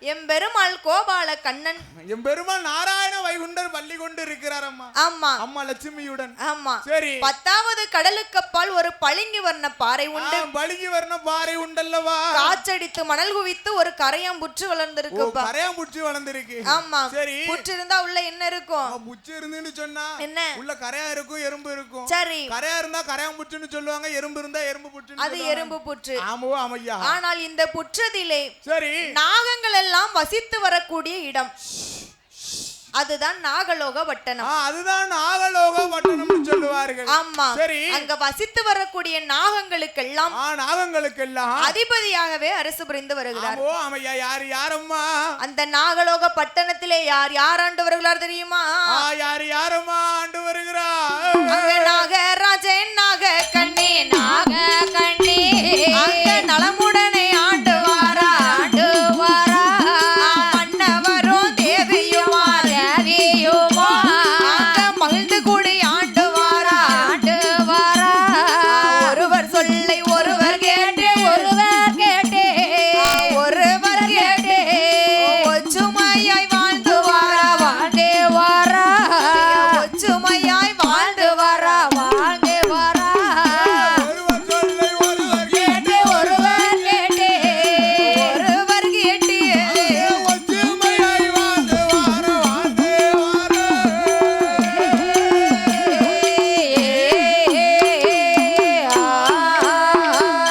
எம்பெருமாள் கோபால கண்ணன், எம்பெருமாள் நாராயண வைகுண்டர் பள்ளி கொண்டு இருக்கிறார் அம்மா. ஆமா. அம்மா லட்சுமியுடன். ஆமா. சரி. 10ஆவது கடலுக்கப்பால் ஒரு பளிங்கு வர்ண பாறை உண்டு. பளிங்கு வர்ண பாறை உண்டல்லவா? காற்றடித்து மணல் குவித்து ஒரு கரையாம்புற்று வளர்ந்திருக்குப்பா. கரையாம்புற்று வளர்ந்திருக்கு. ஆமா. சரி. புற்று இருந்தா உள்ள என்ன இருக்கும்? புற்று இருந்துன்னு சொன்னா என்ன? உள்ள கரையா இருக்கும், எறும்பு இருக்கும். சரி. கரையா இருந்தா கரையாம்புற்றுன்னு சொல்லுவாங்க, எறும்பு இருந்தா எறும்பு புற்று. அது எறும்பு புற்று. ஆமோ ஆமையா. ஆனால் இந்த புற்றதிலே சரி நாகங்கள் எல்லாம் வசித்து வரக்கூடிய இடம். அதுதான் நாகலோக வட்டணம். அதுதான் நாகலோக வட்டணம்னு சொல்லுவார். வருகிறார்கள். ஆமா. சரி. அங்க வசித்து வரக்கூடிய நாகங்களுக்கெல்லாம் நாகங்களுக்கெல்லாம் அதிபதியாகவே அரசு புரிந்து வருகிறார். ஓ ஆமையா. யார் யாரம்மா? அந்த நாகலோக பட்டணத்திலே யார் யார் ஆண்டு வருகிறார் தெரியுமா? யார் யாரம்மா ஆண்டு வருகிறார்? அங்க நாகராஜன் நாக கண்ணே நாக கண்ணே அங்க நலமுடனே ஆண்டு வாரா ஆண்டு வாரா மன்னவரும் தேவியுமா தேவியுமா அங்க மகிழ்ந்து கூடி ஆண்டு வாரா ஆண்டு வாரா ஒருவர் சொல்லை ஒருவர் கேட்டு ஒருவர் கேட்டே ஒருவர் கேட்டு ஒற்றுமையாய் வாழ்ந்து வாரா வாழ்ந்தே வாரா ஒற்றுமையாய் வாழ்ந்து வாரா வாழ்ந்தே வாரா ஒருவர் சொல்லை ஒருவர் கேட்டு ஒருவர் கேட்டே ஒருவர் கேட்டு ஒற்றுமையாய் வாழ்ந்து வார வாழ்ந்து வார.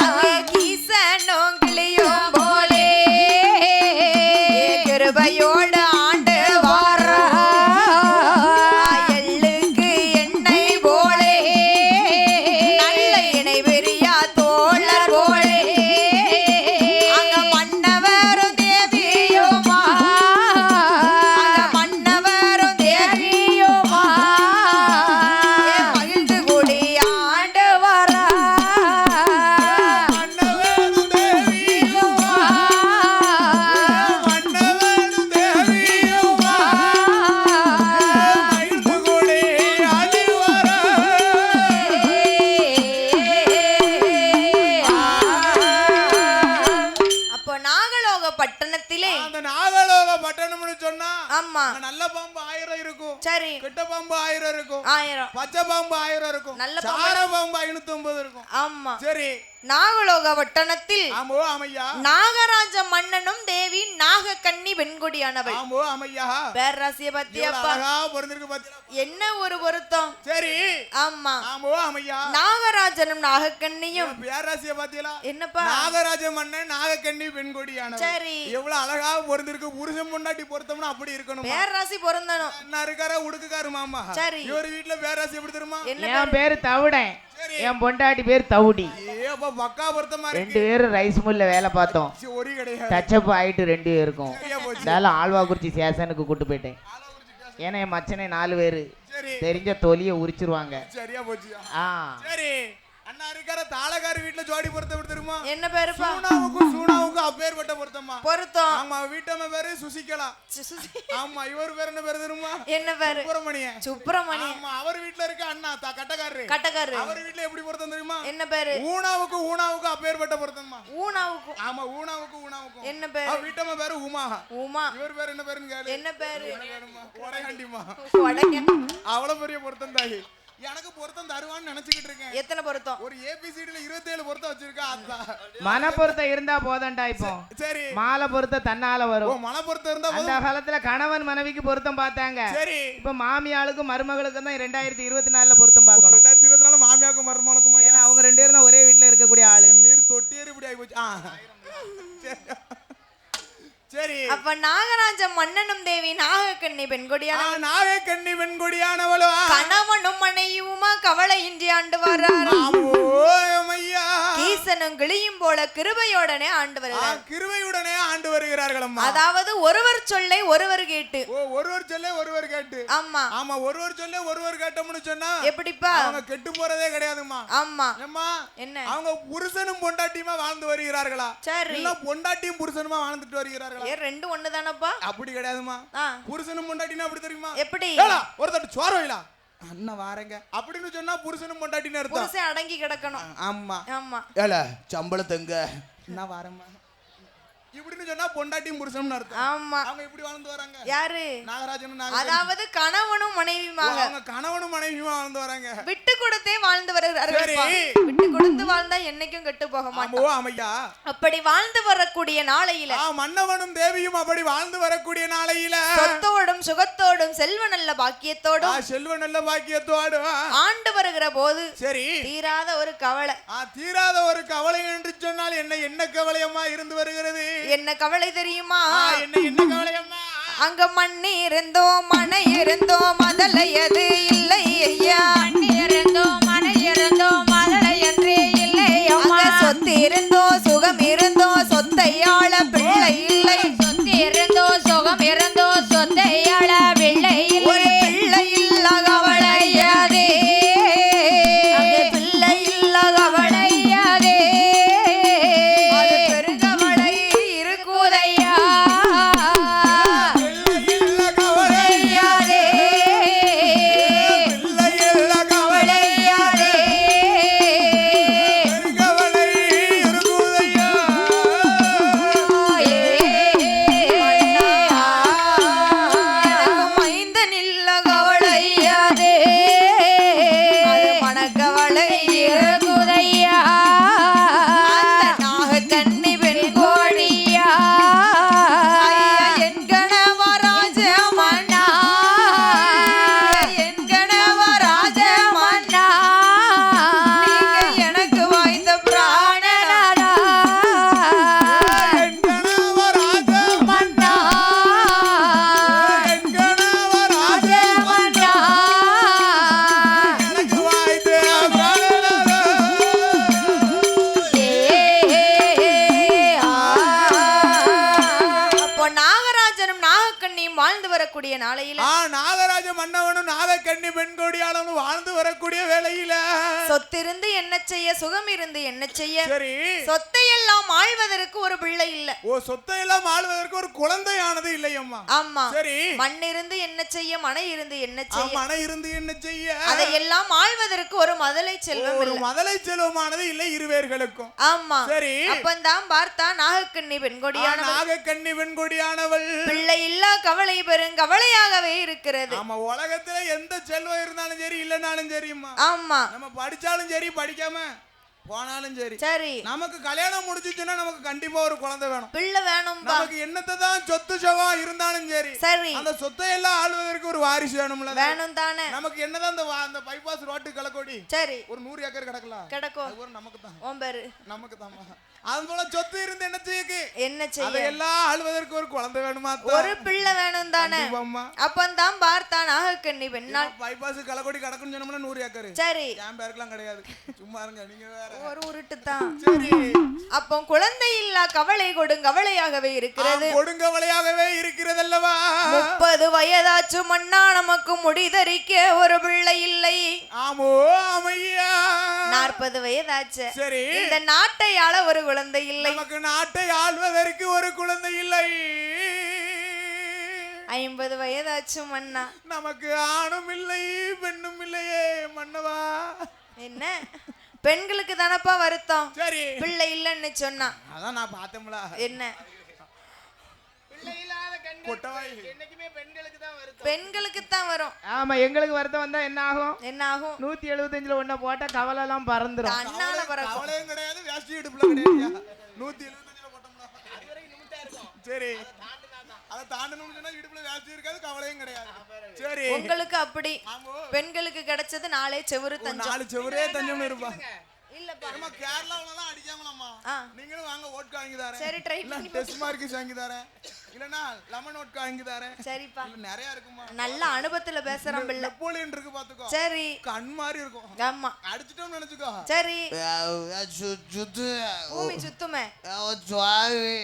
அங்கே கீசனும் கிளியும் போலே கிருபையோடு ஆண்டு வாரா எள்ளுக்கு எண்ணெய் போலே நல்ல இணை பெரியா தோழர் போலே அங்க மன்னவரும் தேவியுமா அங்க மன்னவரும் தேவியுமா மகிழ்ந்து கூடி ஆண்டு வாரா மன்னவேலும் தேவியுமா மன்னவேலும் தேவியுமா மகிழ்ந்து கூடி ஆடி வர. அப்போ நாகலோக பட்டணத்திலே அந்த நாகலோக பட்டணம்னு சொன்னா ஆமா அங்க நல்ல பாம்பு 1000 இருக்கும், சரி கெட்ட பாம்பு 1000 இருக்கும், 1000 பச்சை பாம்பு 1000 இருக்கும், நல்ல பாம்பு. சார பாம்பு 550 இருக்கும். ஆமா சரி. நாகலோக பட்டணத்தில் ஆமோ ஆமையா. நாகராஜ மன்னனும் தேவி நாகக்கன்னி வெண்கொடியானவள். ஆமோ ஆமையா. பேராசிய எவ்வளவு பத்தியப்பா அழகா பொருந்திருக்கு பாத்தியா? என்ன ஒரு பொருத்தம். சரி. ஆமா ஆமோ ஆமையா. நாகராஜனும் நாகக்கன்னியும் பேராசிய பாத்தியலா? என்னப்பா நாகராஜ மன்னன் நாகக்கண்ணி பெண்கொடியானவன். சரி எவ்வளவு அழகா பொருந்திருக்கு. புருஷன் பொண்டாட்டி பொருத்தம்னா அப்படி இருக்கணும். பேராசி பொருந்தணும். அண்ணா இருக்கார உடுக்குக்காரு மாமா. சரி. இவர் வீட்டுல பேராசி எப்படி தெரியுமா? என்ன என் பேரு தவுடன், சரி. என் பொண்டாட்டி பேர் தவுடி. ஏ அப்ப பக்கா பொருத்தமா ரெண்டு இருக்கு. பேரும் ரைஸ் மில்ல வேலை பார்த்தோம். ஒரு கிடையாது. டச்சப் ஆயிட்டு 2 பேருக்கும். சரியா போச்சு. இருந்தாலும் ஆழ்வாக்குறிச்சி ஸ்டேஷனுக்கு கூட்டு போயிட்டேன். ஏன்னா என் மச்சனை 4 பேரு சரி. தெரிஞ்ச தொலியை உரிச்சிருவாங்க. சரியா போச்சு. ஆ சரி. அண்ணா இருக்கார தாளகாரி வீட்டுல ஜோடி பொருத்தம் எப்படி தெரியுமா? என்ன பேருப்பா? சூனாவுக்கும் அப்பேற்பட்ட பொருத்தமா? பொருத்தம். ஆமா. வீட்டம்மா பேரு சுசிகலா. ஆமா. இவர் பேர் என்ன பேரு தெரியுமா? என்ன பேரு? சுப்பிரமணியன். சுப்பிரமணியன். ஆமா. அவர் வீட்டுல இருக்க அண்ணா கட்டக்காரரு. கட்டக்காரரு. அவர் வீட்டுல எப்படி பொருத்தம் தெரியுமா? என்ன பேரு? ஊனாவுக்கும் அப்பேற்பட்ட பொருத்தமா? ஊனாவுக்கும். ஆமா. ஊனாவுக்கும் என்ன பேரு? அவர் வீட்டம்மா பேரு உமா. உமா. இவர் பேர் என்ன பேருன்னு கேளு. என்ன பேரு? ஒரேகண்டிமா. வடக்க. அவ்வளவு பெரிய பொருத்தம் தாயி. எனக்கு பொருத்தம் தருவான்னு நினைச்சுக்கிட்டு இருக்கேன். எத்தனை பொருத்தம்? ஒரு ஏபிசிடில 27 பொருத்தம் வச்சிருக்கா. அதான் மன பொருத்தம் இருந்தா போதண்டா. இப்போ சரி. மாலை பொருத்தம் தன்னால ஓ வரும். மன பொருத்தம் இருந்தா அந்த காலத்துல கணவன் மனைவிக்கு பொருத்தம் பார்த்தாங்க. சரி. இப்ப மாமியாளுக்கும் மருமகளுக்கும் தான் 2024 பொருத்தம் பார்க்கணும். 2024 மாமியாக்கும் மருமகளுக்கும். ஏன்னா அவங்க 2 பேரும் தான் ஒரே வீட்டுல இருக்கக்கூடிய ஆளு. நீர் தொட்டியேறி இப்படி ஆகி போச்சு. சரி. அப்ப நாகராஜ மன்னனும் தேவி நாகக்கண்ணி பெண்கொடியான நாகக்கண்ணி பெண்கொடியானவளோ கணவனும் மனைவியுமா கவலையின்றி ஆண்டு வர்றாரு. கீசனும் கிளியும் போல கிருபையோடனே ஆண்டு வருகிறார். கிருபையுடனே ஆண்டு வருகிறார்கள். அதாவது ஒருவர் சொல்லை ஒருவர் கேட்டு. ஒருவர் சொல்ல ஒருவர் கேட்டு. ஆமா ஆமா. ஒருவர் சொல்ல ஒருவர் கேட்டோம்னு சொன்னா எப்படிப்பா? அவங்க கெட்டு போறதே கிடையாதுமா. ஆமா. ஏம்மா என்ன? அவங்க புருஷனும் பொண்டாட்டியுமா வாழ்ந்து வருகிறார்களா? சரி. இல்ல பொண்டாட்டியும் புருஷனுமா வாழ்ந்துட்டு வருகிறார்களா? ரெண்டு ஒண்ணுதானப்பா? அப்படி கிடையாதுமா. புருஷனும் பொண்டாட்டினா அப்படி தெரியுமா? எப்படி? ஒரு தட்டு சோறு வைலா அண்ணா வாரங்க அப்படின்னு சொன்னா புருஷனும் பொண்டாட்டின்னு அர்த்தம். புருஷன் அடங்கி கிடக்கணும். ஆமா. ஆமா. ஏல சம்பளத்தங்க நான் வாரமா இப்படின்னு சொன்னா பொண்டாட்டியும் புருஷனும் அர்த்தம். ஆமா. அவங்க எப்படி வாழ்ந்து வராங்க? யாரு? நாகராஜனும் அதாவது கணவனும் மனைவியுமாக. அவங்க கணவனும் மனைவியுமா வாழ்ந்து வராங்க. விட்டு கொடுத்தே வாழ்ந்து வருகிறார்கள். சரி. விட்டு கொடுத்து வாழ்ந்தா என்னைக்கும் கெட்டு போக மாட்டோம். ஆமையா. அப்படி வாழ்ந்து வரக்கூடிய நாளையில மன்னவனும் தேவியும் அப்படி வாழ்ந்து வரக்கூடிய நாளையில சொத்தோடும் சுகத்தோடும் செல்வ நல்ல பாக்கியத்தோடும் செல்வ நல்ல பாக்கியத்தோடு ஆண்டு வருகிற போது சரி தீராத ஒரு கவலை. தீராத ஒரு கவலை என்று சொன்னால் என்ன கவலையம்மா இருந்து வருகிறது? என்ன கவலை தெரியுமா? என்ன கவலையம்மா? அங்க மண்ணி இருந்தோம் மனை இருந்தோம் முதலையது இல்லை ஐயா. இருந்தோம் வெண்கொடியானவள் வாழ்ந்து வரக்கூடிய வேளையில சொத்திருந்து என்ன செய்ய, சுகம் இருந்து என்ன செய்ய, சரி சொத்தை எல்லாம் ஆழ்வதற்கு ஒரு பிள்ளை இல்ல. ஓ, சொத்தை எல்லாம் ஆள்வதற்கு ஒரு குழந்தையானது இல்லையம்மா. ஆமா. சரி மண் இருந்து என்ன செய்ய, மனை இருந்து என்ன செய்ய, மனை இருந்து என்ன செய்ய, அதை எல்லாம் ஆழ்வதற்கு ஒரு மதலை செல்வம் ஒரு இல்ல. மதலை செல்வமானது இல்லை இருவேர்களுக்கும். ஆமா. சரி அப்பந்தான் பார்த்தா நாகக்கண்ணி பெண்கொடியானவள், நாகக்கண்ணி வெண்கொடியானவள் பிள்ளை இல்லா கவலை பெரும் கவலையாகவே இருக்கிறது. ஆமா, உலகத்துல எந்த செல்வம் இருந்தாலும் சரி இல்லனாலும் சரிம்மா, ஆமா, நம்ம படிச்சாலும் சரி படிக்காம போனாலும் சரி சரி, நமக்கு கல்யாணம் முடிஞ்சிச்சுன்னா நமக்கு கண்டிப்பா ஒரு குழந்தை வேணும், பிள்ளை வேணும். நமக்கு என்னத்தை தான் சொத்து சவா இருந்தாலும் சரி சரி, அந்த சொத்தை எல்லாம் ஆளுவதற்கு ஒரு வாரிசு வேணும்ல. வேணும் தானே. நமக்கு என்னதான் அந்த பைபாஸ் ரோட்டு கலக்கோடி சரி, ஒரு 100 ஏக்கர் கிடக்கலாம், கிடக்கும். அது ஒரு நமக்கு தான், ஓம்பரு நமக்கு தான். அது போல சொத்து இருந்து என்ன செய்யுக்கு, என்ன செய்ய, அதையெல்லாம் ஆளுவதற்கு ஒரு குழந்தை வேணுமா, ஒரு பிள்ளை வேணும் தானே. அப்பந்தான் பார்த்தா நாகக்கண்ணி பெண்ணாள். பைபாஸ் கலக்கோடி கிடக்குன்னு சொன்னோம்னா 100 ஏக்கர். சரி, என் பேருக்குலாம் கிடையாது, சும்மா இருங்க நீங்க வேற. ஒரு உருட்டு தான். சரி, அப்போ குழந்தை இல்லா கவலை கொடுங்கவலையாகவே இருக்கிறது. கொடுங்கவலையாகவே இருக்கிறது அல்லவா. 30 வயதாச்சு மண்ணா நமக்கு முடிதறிக்க ஒரு பிள்ளை இல்லை. ஆமோ ஆமையா. 40 வயதாச்சு, சரி, இந்த நாட்டை ஆள ஒரு குழந்தை இல்லை. நமக்கு நாட்டை ஆள்வதற்கு ஒரு குழந்தை இல்லை. 50 வயதாச்சு மண்ணா, நமக்கு ஆணும் இல்லை பெண்ணும் இல்லையே மன்னவா. என்ன பெண்களுக்கு தானப்பா வருத்தம், சரி பிள்ளை இல்லைன்னு சொன்னா. அதான் நான் பார்த்தேன்ல. என்ன பிள்ளை இல்லாத கண்கள் கொட்டவாய். என்னைக்குமே பெண்களுக்கு தான் வருது. பெண்களுக்கு தான் வரும். ஆமா, எங்களுக்கு வருத்தம் வந்தா என்ன ஆகும்? என்ன ஆகும்? 175ல ஒண்ண போட்டா கவலை எல்லாம் பறந்துரும். அண்ணால பறக்கும். கவலையும் கிடையாது, வேஷ்டி இடுப்புல கிடையாது. 175ல போட்டோம்னா அதுவரை லிமிட்டா இருக்கும். சரி, அதை தாண்டணும்னு சொன்னா இடுப்புல வேஷ்டி இருக்காது, கவலையும் கிடையாது. சரி, உங்களுக்கு அப்படி, பெண்களுக்கு கிடைச்சது 4 செவுரு தஞ்சம். 4 செவரே தஞ்சம்னு இருப்பா. இல்லப்பா, நம்ம கேரளாவுலலாம் அடிக்காமலாமா, நீங்களும் வாங்க ஓட்கா வாங்கி தரேன். சரி ட்ரை பண்ணி டெஸ்ட் மார்க்கிஸ் வாங்கி தரேன், இல்லனா லெமன் ஓட்கா வாங்கி தரேன். சரிப்பா, இல்ல நிறைய இருக்குமா, நல்ல அனுபவத்துல பேசுறோம் பிள்ளை. நெப்போலியன் இருக்கு பாத்துக்கோ, சரி, கண் மாதிரி இருக்கும். ஆமா, அடிச்சிட்டோம்னு நினைச்சுக்கோ. சரி, சுத்து பூமி சுத்துமே. சுவாமி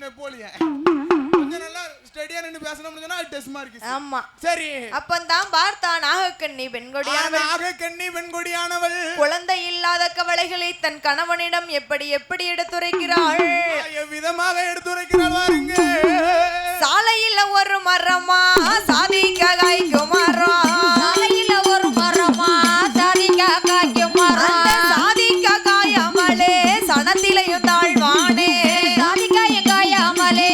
நெப்போலியன் கொஞ்சம் நல்லா ஸ்டெடியா நின்னு பேசணும்னு சொன்னா டெஸ்ட் மார்க்கிஸ். ஆமா, சரி, அப்பந்தான் பார்த்தா நாகக்கண்ணி பெண்கொடியானவள், நாகக்கண்ணி வெண்கொடியானவள் குழந்தை இல்லாத கவலைகளை தன் கணவனிடம் எப்படி எப்படி எடுத்துரைக்கிறாள். விதமாக எடுத்துரைக்கிறாள் வாருங்க. சாலையில ஒரு மரமா சாதிக்க காய்க்கும் மரம், சாலையில ஒரு மரமா சாதிக்க காய்க்கும் மரம், அந்த சாதிக்க காயாமலே சனத்திலையும் தாழ்வானே, சாதிக்காயும் காயாமலே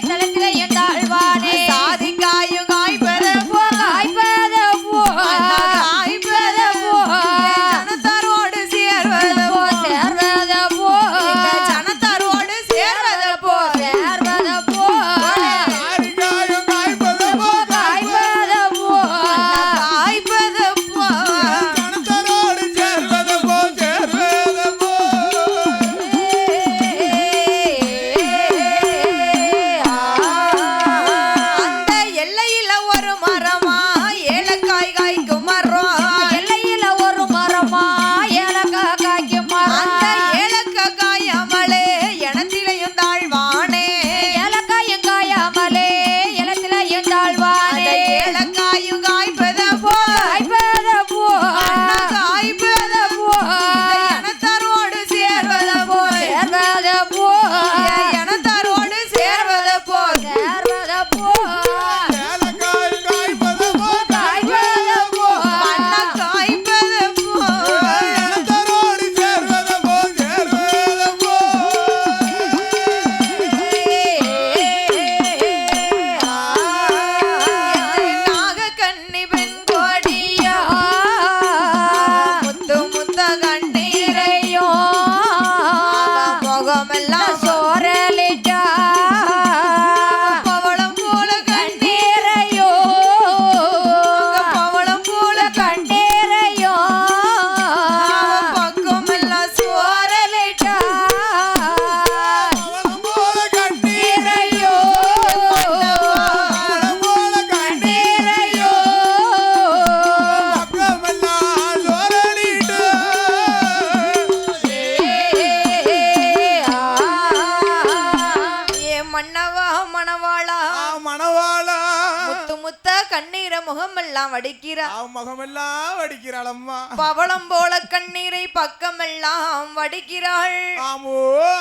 சலத்திலையும் தாழ்வானே, சாதிக்காயும் காய்பெற போ, காய்ப்பத போ, காய்பெற போ, ஜனத்தாரோடு சேர்வது போ, சேர்வத போ, ஜனத்தாரோடு சேர்வது போ, சேர்வத போ, காயும் காய்ப்பது போ, காய்ப்பத முத்தா கண்ணீரை முகமெல்லாம் வடிக்கிறா முகமெல்லாம் வடிக்கிறாள் அம்மா பவளம் போல கண்ணீரை பக்கமெல்லாம் வடிக்கிறாள் ஆமோ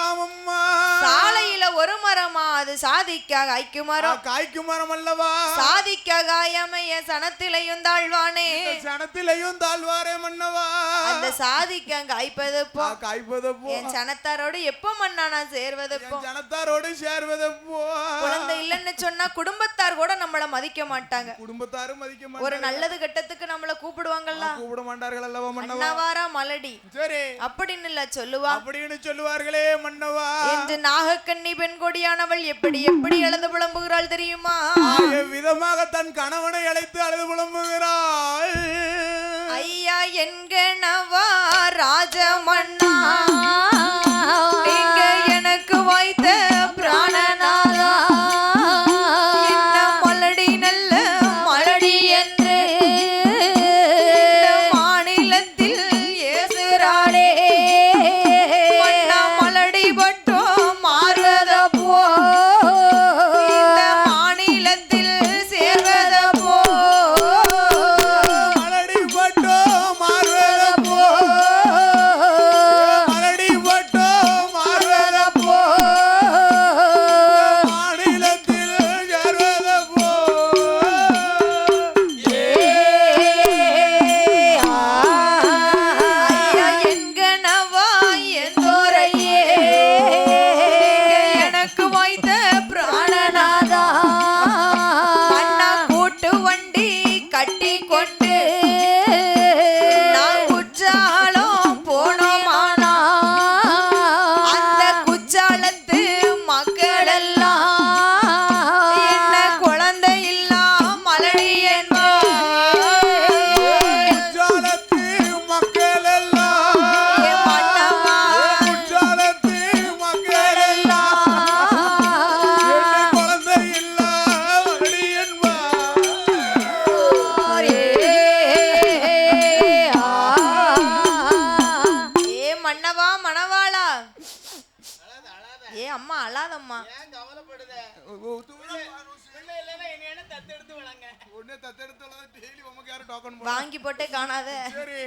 ஆமம்மா சாலையில ஒரு மரமா அது சாதிக்க காய்க்கு மரம் காய்க்கு மரம் அல்லவா சாதிக்க காயமைய சனத்திலையும் தாழ்வானே சனத்திலையும் தாழ்வாரே மன்னவா அந்த சாதிக்க காய்ப்பதப்போ காய்ப்பதப்போ என் சனத்தாரோடு எப்ப மன்னா நான் சேர்வதப்போ ஜனத்தாரோடு சேர்வதப்போ குழந்தை இல்லைன்னு சொன்னா குடும்பத்தார் கூட நம்மள மதிக்க மாட்டாங்க குடும்பத்தாரும் மதிக்க மாட்டாங்க ஒரு நல்லது கட்டத்துக்கு நம்மள கூப்பிடுவாங்கல்ல கூப்பிட மாட்டார்கள் அல்லவா மன்னவா அண்ணவாரா மலடி சரி அப்படின்னு இல்ல சொல்லுவா அப்படின்னு சொல்லுவார்களே மன்னவா என்று நாகக்கண்ணி பெண் கொடியானவள் எப்படி எப்படி அழுது புலம்புகிறாள் தெரியுமா விதமாக தன் கணவனை அழைத்து அழுது புலம்புகிறாள் ஐயா என்கணவா ராஜமன்னா நீங்க எனக்கு வாய்த்த பிராணநாதா என்ன மலடி நல்ல மலடி என்று மாநிலத்தில் ஏசுறாளே மன்னா மலடி பட்டும் மாறுவதப்போ இந்த மாநிலத்தில் சேர்வதப்போ மலடி பட்டோ மாறுவதப்போ மலடி பட்டோ மாறுவதப்போ மாநிலத்தில் சேர்வதப்போ ஐயா என்கணவா எந்தோரையே எனக்கு வாய்த்த பிராணநாதா அண்ணா கூட்டு வண்டி கட்டி கொண்டு நான் குற்றாலம் போனோமானா அந்த குற்றாலத்து மக்கள் எல்லாம் என்ன குழந்தை இல்லா மலடி என்பார் குற்றாலத்து மக்கள் எல்லாம் என் மன்னவா குற்றாலத்து மக்கள் எல்லாம் என்ன குழந்தை இல்ல வழி என்பார் ஏ மன்னவா மணவாளா ஏ அம்மா அழாதம்மா ஏன் கவலைப்படுத பிள்ளை இல்லைன்னா என்ன தத்தெடுத்து வளங்க ஒண்ணே தத்தெடுத்து டெய்லி உமக்கு யாரும் டோக்கன் வாங்கி போட்டே காணாத சரி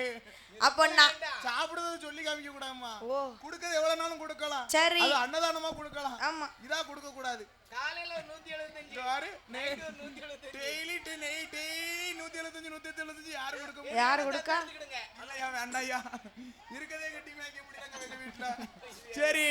அப்ப நான் சாப்பிடுறது சொல்லி காமிக்க கூடாதுமா ஓ குடுக்கறது எவ்வளவு நாளும் கொடுக்கலாம் சரி அது அன்னதானமா கொடுக்கலாம் ஆமா இதா கொடுக்க கூடாது காலையில ஒரு 175 யாரு நைட்டு ஒரு 175 டெய்லி டெய்லி 175 175 யாரு கொடுக்க முடியும் யாரு கொடுக்கா எடுத்துக்கிடுங்க. அல்லையா வேண்டாயா இருக்கதே கட்டி மேய்க்க முடியல எங்க வீட்டுல சரி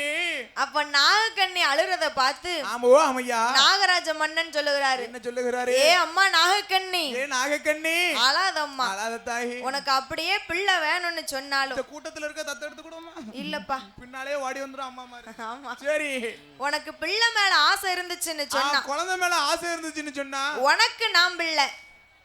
அப்ப நாகக்கண்ணி அழுறத பார்த்து ஆமோ ஆமையா நாகராஜ மன்னன் சொல்லுகிறாரு என்ன சொல்லுகிறாரு ஏ அம்மா நாகக்கண்ணி ஏ நாகக்கண்ணி அழாதம்மா அழாத தாயி உனக்கு அப்படியே பிள்ளை வேணும்னு சொன்னாலும் இந்த கூட்டத்துல இருக்க தத்தெடுத்து கூடமா இல்லப்பா பின்னாலே ஓடி வந்துரும் அம்மா மாதிரி ஆமா சரி உனக்கு பிள்ளை மேல ஆசை இருந்துச்சுன்னு சொன்னா குழந்தை மேல ஆசை இருந்துச்சுன்னு சொன்னா உனக்கு நான் பிள்ளை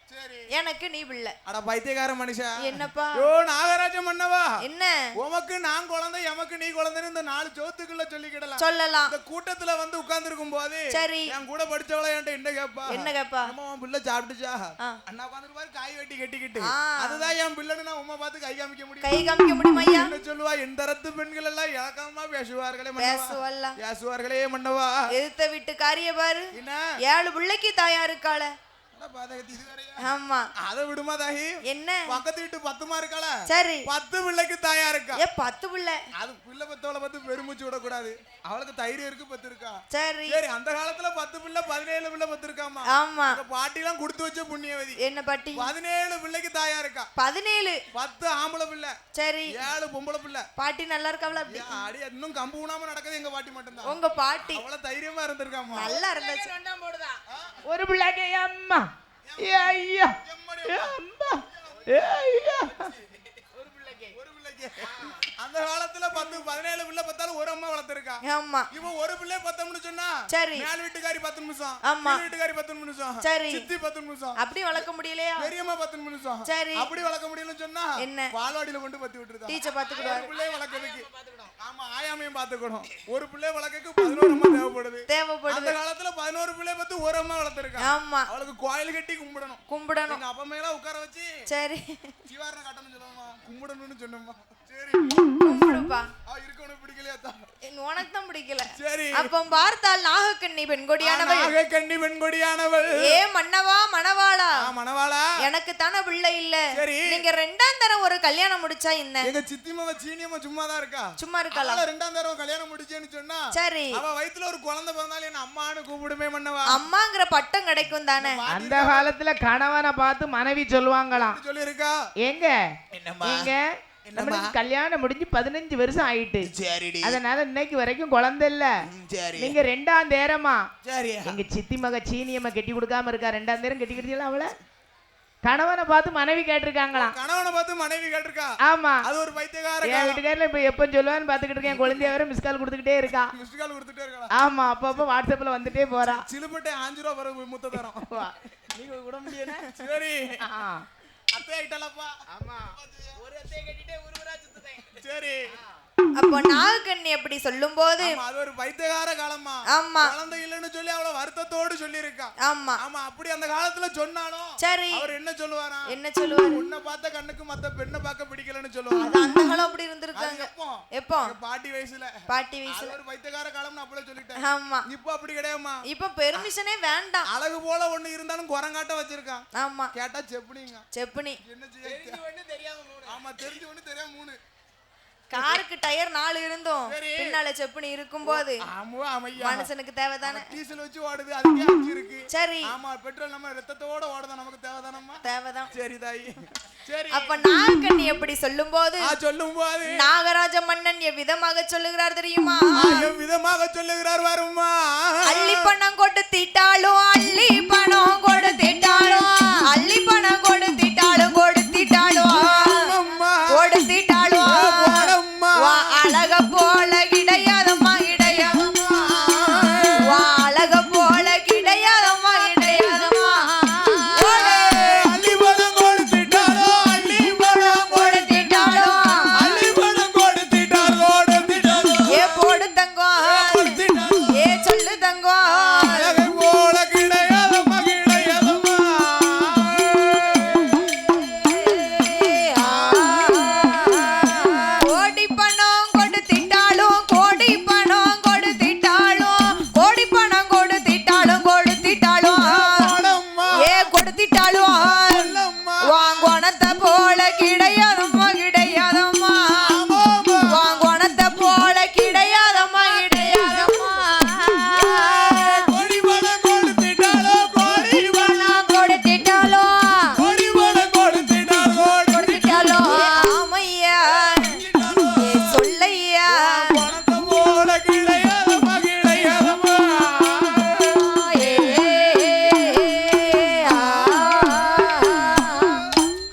சரி எனக்கு நீ பிள்ளை அட பைத்தியக்கார மனுஷா என்னப்பா யோ நாகராஜ மன்னவா என்ன உமக்கு நான் குழந்தை எமக்கு நீ குழந்தைன்னு இந்த 4 சோத்துக்குள்ள சொல்லிக்கிடலாம் சொல்லலாம் இந்த கூட்டத்துல வந்து உட்கார்ந்து இருக்கும் போது சரி என் கூட படிச்சவள என்கிட்ட என்ன கேப்பா என்ன கேப்பா அம்மா உன் பிள்ளை சாப்பிட்டுச்சா ஆ. அண்ணா உட்கார்ந்து பாரு காய் வெட்டி கட்டிக்கிட்டு ஆ. அதுதான் என் பிள்ளைன்னு நான் உமா பார்த்து கை காமிக்க முடியும் கை காமிக்க முடியுமா ஐயா என்ன சொல்லுவா இந்த ரத்து பெண்கள் எல்லாம் இலக்கமா பேசுவார்களே மன்னவா பேசுவல்ல பேசுவார்களே மன்னவா எதிர்த்த வீட்டு காரிய பாரு என்ன 7 பிள்ளைக்கு தாயா இருக்காள அட பாதகத்தி இது வேறயா ஆமா அதை விடுமா தாயி என்ன பக்கத்து வீட்டு 10 இருக்காள சரி 10 பிள்ளைக்கு தாயா இருக்கா ஏ 10 பிள்ளை அது பிள்ளை பத்தவளை பார்த்து பெருமூச்சு விடக்கூடாது அவளுக்கு தைரியம் இருக்கு 10 இருக்கா சரி சரி அந்த காலத்துல 10 பிள்ளை 17 பிள்ளை 10 இருக்காமா ஆமா இந்த பாட்டி எல்லாம் கொடுத்து வச்ச புண்ணியவதி என்ன பாட்டி 17 பிள்ளைக்கு தாயா இருக்கா 17 10 ஆம்பளை பிள்ளை சரி 7 பொம்பளை பிள்ளை பாட்டி நல்லா இருக்காவளா அப்படி அடி இன்னும் கம்பு ஊனாம நடக்குது எங்க பாட்டி மட்டும்தான் உங்க பாட்டி அவ்வளவு தைரியமா இருந்திருக்காமா நல்லா இருந்துச்சு ரெண்டாம் போடுதா ஒரு பிள்ளைக்கு அம்மா ஏ ஐயா ஏ அம்மா ஏ ஐயா ஒரு பிள்ளைக்கு ஒரு பிள்ளைக்கு அந்த காலத்துல 10 17 பிள்ளை பத்தாலும் ஒரு அம்மா வளர்த்திருக்கா ஆமா இவன் ஒரு பிள்ளை 10 நிமிஷம் சொன்னா சரி மேல் வீட்டுக்காரி 10 நிமிஷம் ஆமா. கீழ் வீட்டுக்காரி 10 நிமிஷம் சரி. சித்தி 10 நிமிஷம் அப்படி வளர்க்க முடியலையா பெரியம்மா 10 நிமிஷம் சரி. அப்படி வளர்க்க முடியலன்னு சொன்னா என்ன? பால்வாடியில கொண்டு பத்தி விட்டுருதா டீச்சர் பாத்துக்கிடுவாரு ஒரு பிள்ளைய வளர்க்கறதுக்கு ஆமா ஆயாமையும் பாத்துக்கணும் ஒரு பிள்ளை வளர்க்கறதுக்கு 11 அம்மா தேவைப்படுது அந்த தேவைப்படுது காலத்துல 11 பிள்ளை பத்து ஒரு அம்மா வளர்த்திருக்கா ஆமா அவளுக்கு கோயில் கட்டி கும்பிடணும் கும்பிடணும் எங்க அப்பா மேல உட்கார வச்சு சரி சிவாரண கட்டணும் சொல்லுவாமா கும்பிடணும்னு சொன்னோமா கும்பிடுப்பா. இருக்கணும் பிடிக்கலையா தான் உனக்கு தான் பிடிக்கல. சரி. அப்ப பார்த்தால் நாகக்கண்ணி பெண்கொடியானவள். நாகக்கண்ணி பெண்கொடியானவள். ஏ மன்னவா மணவாளா. மணவாளா. எனக்கு தான பிள்ளை இல்ல. சரி. நீங்க ரெண்டாம் தரம் ஒரு கல்யாணம் முடிச்சா என்ன? எங்க சித்திமாவ சீனியம்மா சும்மா தான் இருக்கா. சும்மா இருக்கலாம். ரெண்டாம் தரம் கல்யாணம் முடிச்சேன்னு சொன்னா சரி. அவ வயித்துல ஒரு குழந்தை பிறந்தாலும் என்ன அம்மான்னு கூப்பிடுமே மன்னவா. அம்மாங்கிற பட்டம் கிடைக்கும் தானே. அந்த காலத்துல கணவனை பார்த்து மனைவி சொல்லுவாங்களாம். சொல்லி இருக்கா. எங்க நீங்க நம்மளுக்கு கல்யாணம் முடிஞ்சு 15 வருஷம் ஆயிட்டு. அதனால இன்னைக்கு வரைக்கும் குழந்தை இல்ல. நீங்க ரெண்டாம் தேரமா எங்க சித்தி மக சீனியம்மா கட்டி கொடுக்காம இருக்கா. ரெண்டாம் தேரம் கட்டி கொடுத்தீங்களா அவளை? கணவனை பார்த்து மனைவி கேட்டிருக்காங்களாம். கணவனை பார்த்து மனைவி கேட்டிருக்கா. ஆமா. அது ஒரு பைத்தியக்கார. என் வீட்டுக்காரல இப்ப எப்ப சொல்லுவான்னு பாத்துக்கிட்டு இருக்கேன். குழந்தைய வேற மிஸ் கால் கொடுத்துக்கிட்டே இருக்கா. மிஸ் கால் கொடுத்துட்டே இருக்கா. ஆமா. அப்பப்ப வாட்ஸ்அப்ல வந்துட்டே போறா. சிலுப்பட்டை 5 ரூபா வர முத்த தரோம். நீங்க கூட முடியல. சரி. அத்தை ஐட்டலப்பா. ஆமா. ஒரு அத்தை கட்டிட்டே ஊருவரா சுத்துதேன். சரி. அப்போ நாகக்கண்ணி அப்படி சொல்லும்போது அது ஒரு பைத்தியக்கார காலமா. ஆமா. குழந்தை இல்லன்னு சொல்லி அவள வருத்தத்தோடு சொல்லி இருக்கா. ஆமா. ஆமா. அப்படி அந்த காலத்துல சொன்னாலும் சரி. அவர் என்ன சொல்லுவாரா? என்ன சொல்லுவாரு? உன்னை பார்த்த கண்ணுக்கு மத்த பெண்ணை பார்க்க பிடிக்கலன்னு சொல்லுவாரு. அது அந்த காலம் அப்படி இருந்திருக்காங்க. எப்போ? பாட்டி வயசுல. பாட்டி வயசுல. ஒரு பைத்தியக்கார காலம்னு அப்பளே சொல்லிட்டேன். ஆமா. இப்போ அப்படி கிடையாதுமா. இப்போ பெர்மிஷனே வேண்டாம். அழகு போல ஒண்ணு இருந்தாலும் குரங்காட்ட வச்சிருக்கான். ஆமா. கேட்டா செப்புனிங்க. செப்புனி. என்ன செய்ய? ஒண்ணு தெரியாம 3. ஆமா. தெரிஞ்சு ஒண்ணு தெரியாம 3. காருக்கு டயர் 4 இருந்தும் பின்னால செப்புனி இருக்கும்போது மனுஷனுக்கு தேவைதானே. டீசல் வச்சு ஓடுது. அதுக்கே 5 இருக்கு. சரி. ஆமா. பெட்ரோல் நம்ம ரத்தத்தோட ஓடுதா நமக்கு தேவைதானம்மா. தேவைதான். சரி தாயி. சரி. அப்ப நாகக்கண்ணி எப்படி சொல்லும்போது சொல்லும்போது நாகராஜ மன்னன் எவ்விதமாக சொல்லுகிறார் தெரியுமா? எவ்விதமாக சொல்லுகிறார் வருமா? அள்ளி பணம் கொடுத்திட்டாலும் அள்ளி பணம் கொடுத்திட்டாலும் அள்ளி பணம் கொடுத்திட்டாலும் கொடுத்திட்டாலும் கொடுத்திட்டாலும் அழக போல கிடையாதம்மா கிடையாதம்மா. அழக போல கிடையாதம்மா கிடையாதம்மா. அள்ளி பணம் கொடுத்திட்டாலும் அள்ளி பணம் கொடுத்திட்டாலும் அள்ளி பணம் கொடுத்திட்டாலும் கொடுத்திட்டாலும் ஏ போடு தங்கம் ஏ சொல்லு தங்கம் அழக போல கிடையாதம்மா கிடையாதம்மா. கோடி பணம் கொடுத்திட்டாலும் கோடி பணம் கொடுத்திட்டாலும் கோடி பணம் கொடுத்திட்டாலும் கொடுத்திட்டாலும் ஏ கொடுத்திட்டாலும் வாங்கோணத்தை போல கிடையாதம்மா கிடையாதம்மா. வாங்கோணத்தை போல கிடையாதம்மா கிடையாதம்மா. கோடி பணம் கொடுத்திட்டாலும் கோடி பணம் கொடுத்திட்டாலும் கோடி பணம் கொடுத்திட்டாலும் கொடுத்திட்டாலும் ஆமையா ஏ சொல்லையா பணத்தை போல கிடையாதம்மா கிடையாதம்மா.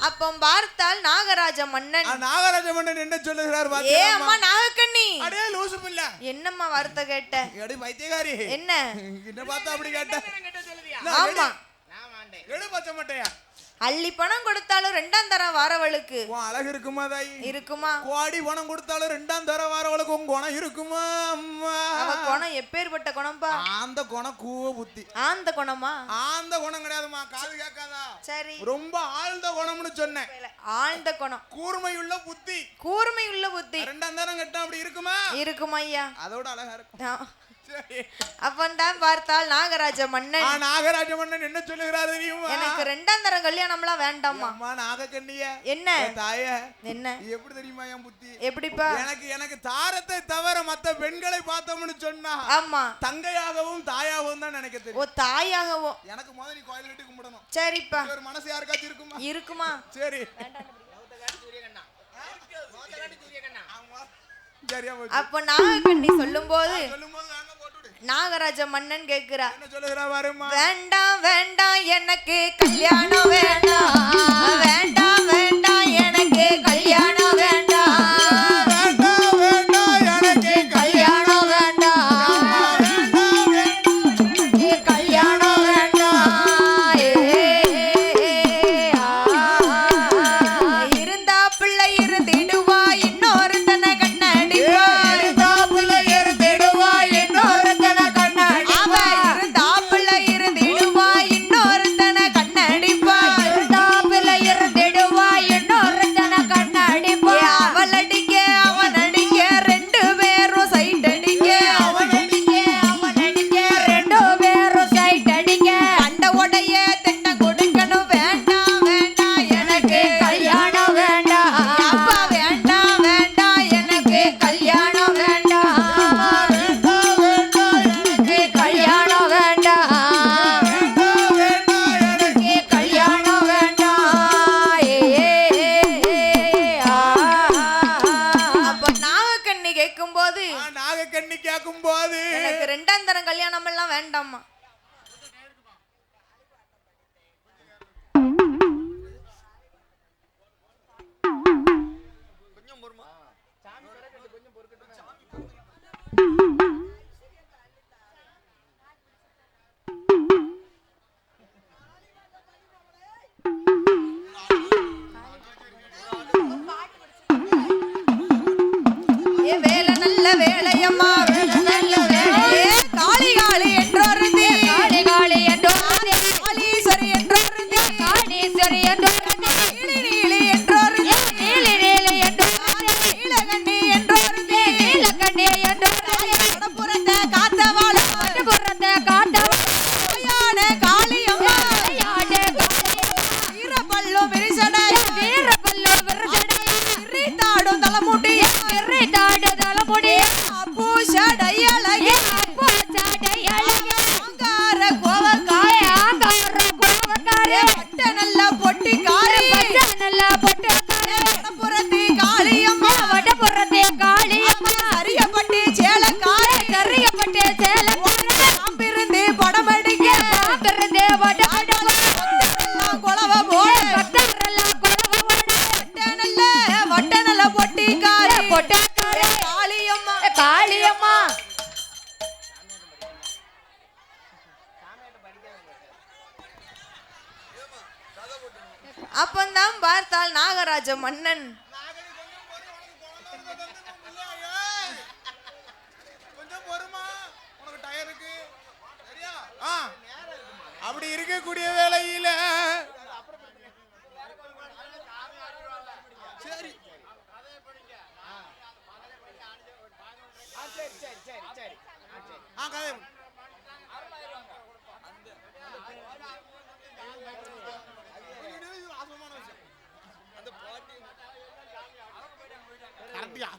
அப்போ பார்த்தால் நாகராஜ மன்னன். நாகராஜ மன்னன் என்ன சொல்லுகிறார்? ஏ அம்மா நாகக்கண்ணி. அடே லூசு பிள்ளை. என்னம்மா வார்த்தை கேட்ட? எடி பைத்தியக்காரி. என்ன என்ன பார்த்தா அப்படி கேட்ட? கிட்ட சொல்லுதியா? ஆமா. நான் மாட்டேன். எடு பச்சை மட்டையா. அள்ளி பணம் கொடுத்தாலும் ரெண்டாம் தரம் வாரவளுக்கு உன் அழகு இருக்குமா தாயி? இருக்குமா? கோடி பணம் கொடுத்தாலும் ரெண்டாம் தர வாரவளுக்கு உன் குணம் இருக்குமா அம்மா? அவ குணம் எப்பேற்பட்ட குணம்பா? அந்த குணம் கூவ புத்தி. ஆந்த குணமா? ஆந்த குணம் கிடையாதுமா. காது கேட்காதா? சரி. ரொம்ப ஆழ்ந்த குணம்னு சொன்னேன். ஆழ்ந்த குணம். கூர்மையுள்ள புத்தி. கூர்மையுள்ள புத்தி. ரெண்டாம் தரம் கட்டம் அப்படி இருக்குமா? இருக்குமா ஐயா? அதோட அழகா இருக்கும். அப்பந்தான் பார்த்தால் நாகராஜ மன்னன். நாகராஜ மன்னன் என்ன சொல்லுகிறாரு தெரியுமா? எனக்கு ரெண்டாம் தரம் கல்யாணம்லாம் வேண்டாமா. அம்மா நாகக்கண்ணிய என்ன தாய என்ன எப்படி தெரியுமா என் புத்தி? எப்படிப்பா? எனக்கு தாரத்தை தவிர மத்த பெண்களை பார்த்தோம்னு சொன்னா ஆமா தங்கையாகவும் தாயாகவும் தான் நினைக்க தெரியும். ஓ தாயாகவோ? எனக்கு முதல்ல நீ கோயில் கட்டி கும்பிடணும். சரிப்பா. ஒரு மனசு யாருக்காச்சும் இருக்குமா? இருக்குமா? சரி. அப்ப நாகக்கண்ணி சொல்லும்போது நாகராஜ மன்னன் கேக்குறா, வேண்டாம் வேண்டாம் எனக்கு கல்யாணம் வேண்டாம், வேண்டாம் வேண்டாம் எனக்கு கல்யாணம் வேண்டாம், வேண்டாம் வேண்டாம் எனக்கு கல்யாணம் வேண்டாம், கல்யாணம் வேண்டாம். இருந்தா பிள்ளை இருந்திடுவா இன்னொருத்தனை கண்ணடிப்பா, இருந்தா பிள்ளை இருந்திடுவா இன்னொருத்தனை கண்ணடிப்பா, இருந்தா பிள்ளை இருந்திடுவா இன்னொருத்தனை கண்ணடிப்பா, இருந்தா பிள்ளை இருந்திடுவா ரெண்டாம் தரம் கல்யாணம் எல்லாம் வேண்டாமா. வேலை நல்ல வேலையம்மா காளி காளி என்றோருதி காளி என்றோருதி காளீஸ்வரி என்றோருதி காளீஸ்வரி என்றோருதி நீலி என்றோருதி நீலி என்றோருதி நீலகண்ணி என்றோருதி நீலகண்ணி என்றோருதி வடபுறத்தை காத்தவாள வடபுறத்தை காத்தவாள காளியம்மா காளியம்மா வீரபல்லு விரிசடை வீரபல்லு விரிசடை விரித்தாடும் தலைமுடி விரித்தாடும் தலைமுடி அப்பூ சடையழகி அப்பூ சடையழகி ஆங்கார கோவக்காரி ஆங்கார கோவக்காரி பட்ட நல்ல பொட்டிக்காரி பட்ட நல்ல பொட்டிக்காரி வடபுறத்தி காளியம்மா வடபுறத்தி காளியம்மா சரியப்பட்டி சேலக்காரி சரியப்பட்டி சேலக்காரி பாம்பிருந்து படமடிக்க பாம்பிருந்து படமடிக்க குலவ போட பக்தரெல்லாம் குலவ போட வட்ட நல்ல பொட்டிக்காரி பொட்டிக்காரி காளியம்மா காளியம்மா அப்பந்தான் பார்த்தால் நாகராஜ மன்னன் கொஞ்சம் பொறுமா, உனக்கு டயருக்கு சரியா? அப்படி இருக்கக்கூடிய வேளையில சரி கதை கரெக்டியா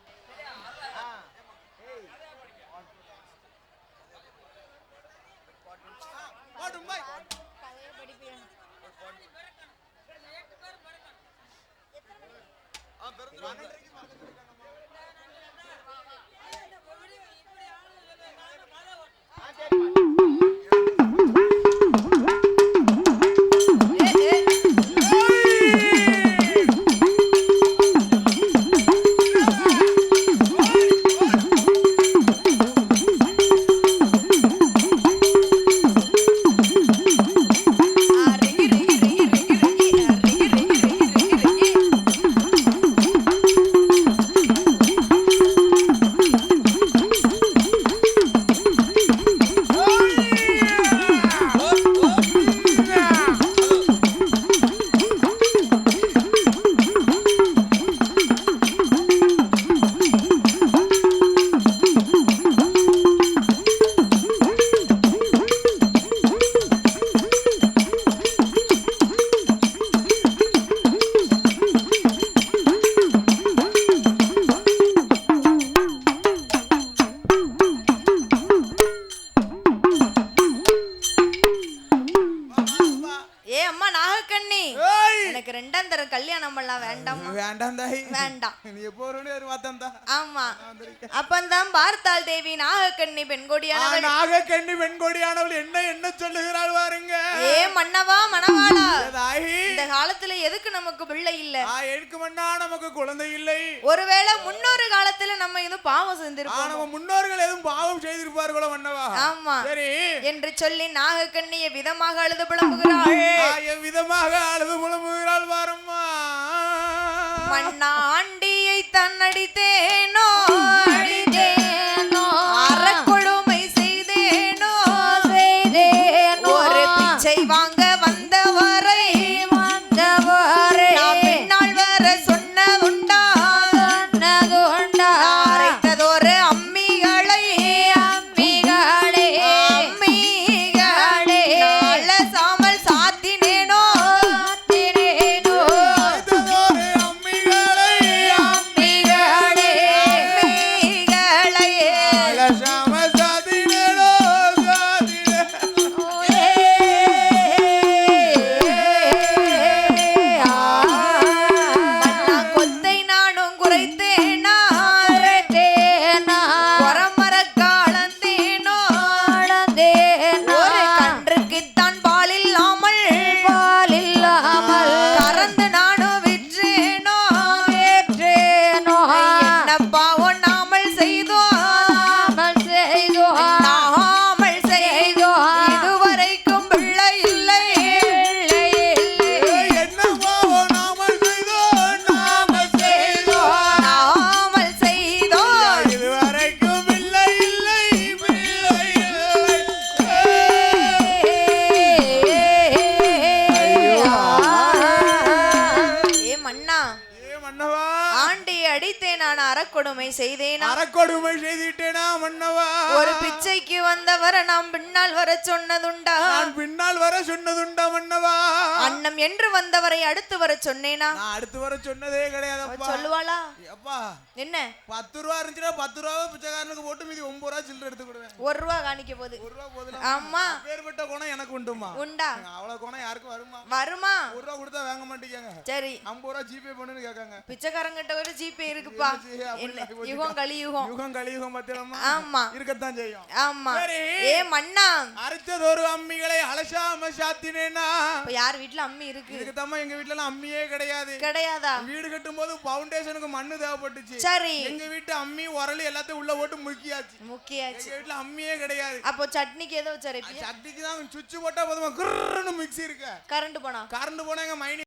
கல்யாணம் எல்லாம் வேண்டாம் வேண்டாம் தாய் வேண்டாம். நீ எப்போ வரணும் ஒரு வார்த்தை தான். ஆமா அப்பந்தான் பார்த்தாள் தேவி நாகக்கண்ணி பெண்கொடியானவள். நாகக்கண்ணி பெண்கொடியானவள் என்ன என்ன சொல்லுகிறாள் பாருங்க. ஏ மன்னவா மணவாளா, தாயி இந்த காலத்துல எதுக்கு நமக்கு பிள்ளை இல்ல? எதுக்கு மன்னா நமக்கு குழந்தை இல்லை? ஒருவேளை முன்னொரு காலத்துல நம்ம இது பாவம் செஞ்சிருப்போம். நம்ம முன்னோர்கள் எதுவும் பாவம் செய்திருப்பார்களோ மன்னவா? ஆமா சரி என்று சொல்லி நாகக்கண்ணிய விதமாக அழுது புலம்புகிறாள். விதமாக அழுது புலம்புகிறாள் பாரம்மா. மண்ணாண்டியை தன்னடித்தேனோ அறக்கொழுமை செய்தேனோ ஒரு பிச்சை வாங்க வந்தவரை பின்னால் வர சொன்னதுண்டா அரைத்ததொரு அம்மிகளை சாமல் சாத்தினேனோ அறக்கொடுமை செய்தேனா அறக்கொடுமை செய்துட்டேனா மன்னவா ஒரு பிச்சைக்கு வந்தவரை நாம் பின்னால் வர சொன்னதுண்டா நான் பின்னால் வர சொன்னதுண்டா மன்னவா அன்னம் என்று வந்தவரை அடுத்து வர சொன்னேனா நான் அடுத்து வர சொன்னதே கிடையாதுப்பா சொல்லுவாளா அப்பா என்ன 10 ரூபா இருந்துச்சுன்னா 10 ரூபாவை பிச்சைக்காரனுக்கு போட்டு மீதி 9 ரூபா சில்லறை எடுத்துக்கிடுவேன். 1 ரூபா காணிக்க போகுது 1 ரூபா போதும். ஆமா பேர்பட்ட குணம் எனக்கு உண்டுமா உண்டா அவ்வளவு குணம் யாருக்கும் வருமா வருமா 1 ரூபா கொடுத்தா வாங்க மாட்டேங்க சரி 50 ரூபா ஜிபே பண்ணுன்னு கேட்காங்க பிச்சைக்காரங்கிட்ட ஒரு ஜிபே இருக்குப்பா என்ன யுகம் கலியுகம் யுகம் கலியுகம் பத்திரமா ஆமா இருக்கத்தான் செய்யும். ஆமா சரி. ஏ மன்னா அரைச்சதொரு அம்மிகளை அலசாம சாத்தினேனா இப்ப யார் வீட்ல அம்மி இருக்கு இதுக்குதாம்மா எங்க வீட்டுல எல்லாம் அம்மியே கிடையாது. கிடையாதா வீடு கட்டும் போது பவுண்டேஷனுக்கு மண்ணு தேவைப்பட்டுச்சு. சரி எங்க வீட்டு அம்மி உரல் எல்லாத்தையும் உள்ள போட்டு முக்கியாச்சு. முக்கியாச்சு எங்க வீட்டுல அம்மியே கிடையாது. அப்போ சட்னிக்கு ஏதோ வச்சரைப்பியா சட்டிக்கு தான் சுவிட்ச் போட்டா போதுமா குர்ன்னு மிக்ஸி இருக்கு. கரண்ட் போனா கரண்ட் போனா எங்க மைனி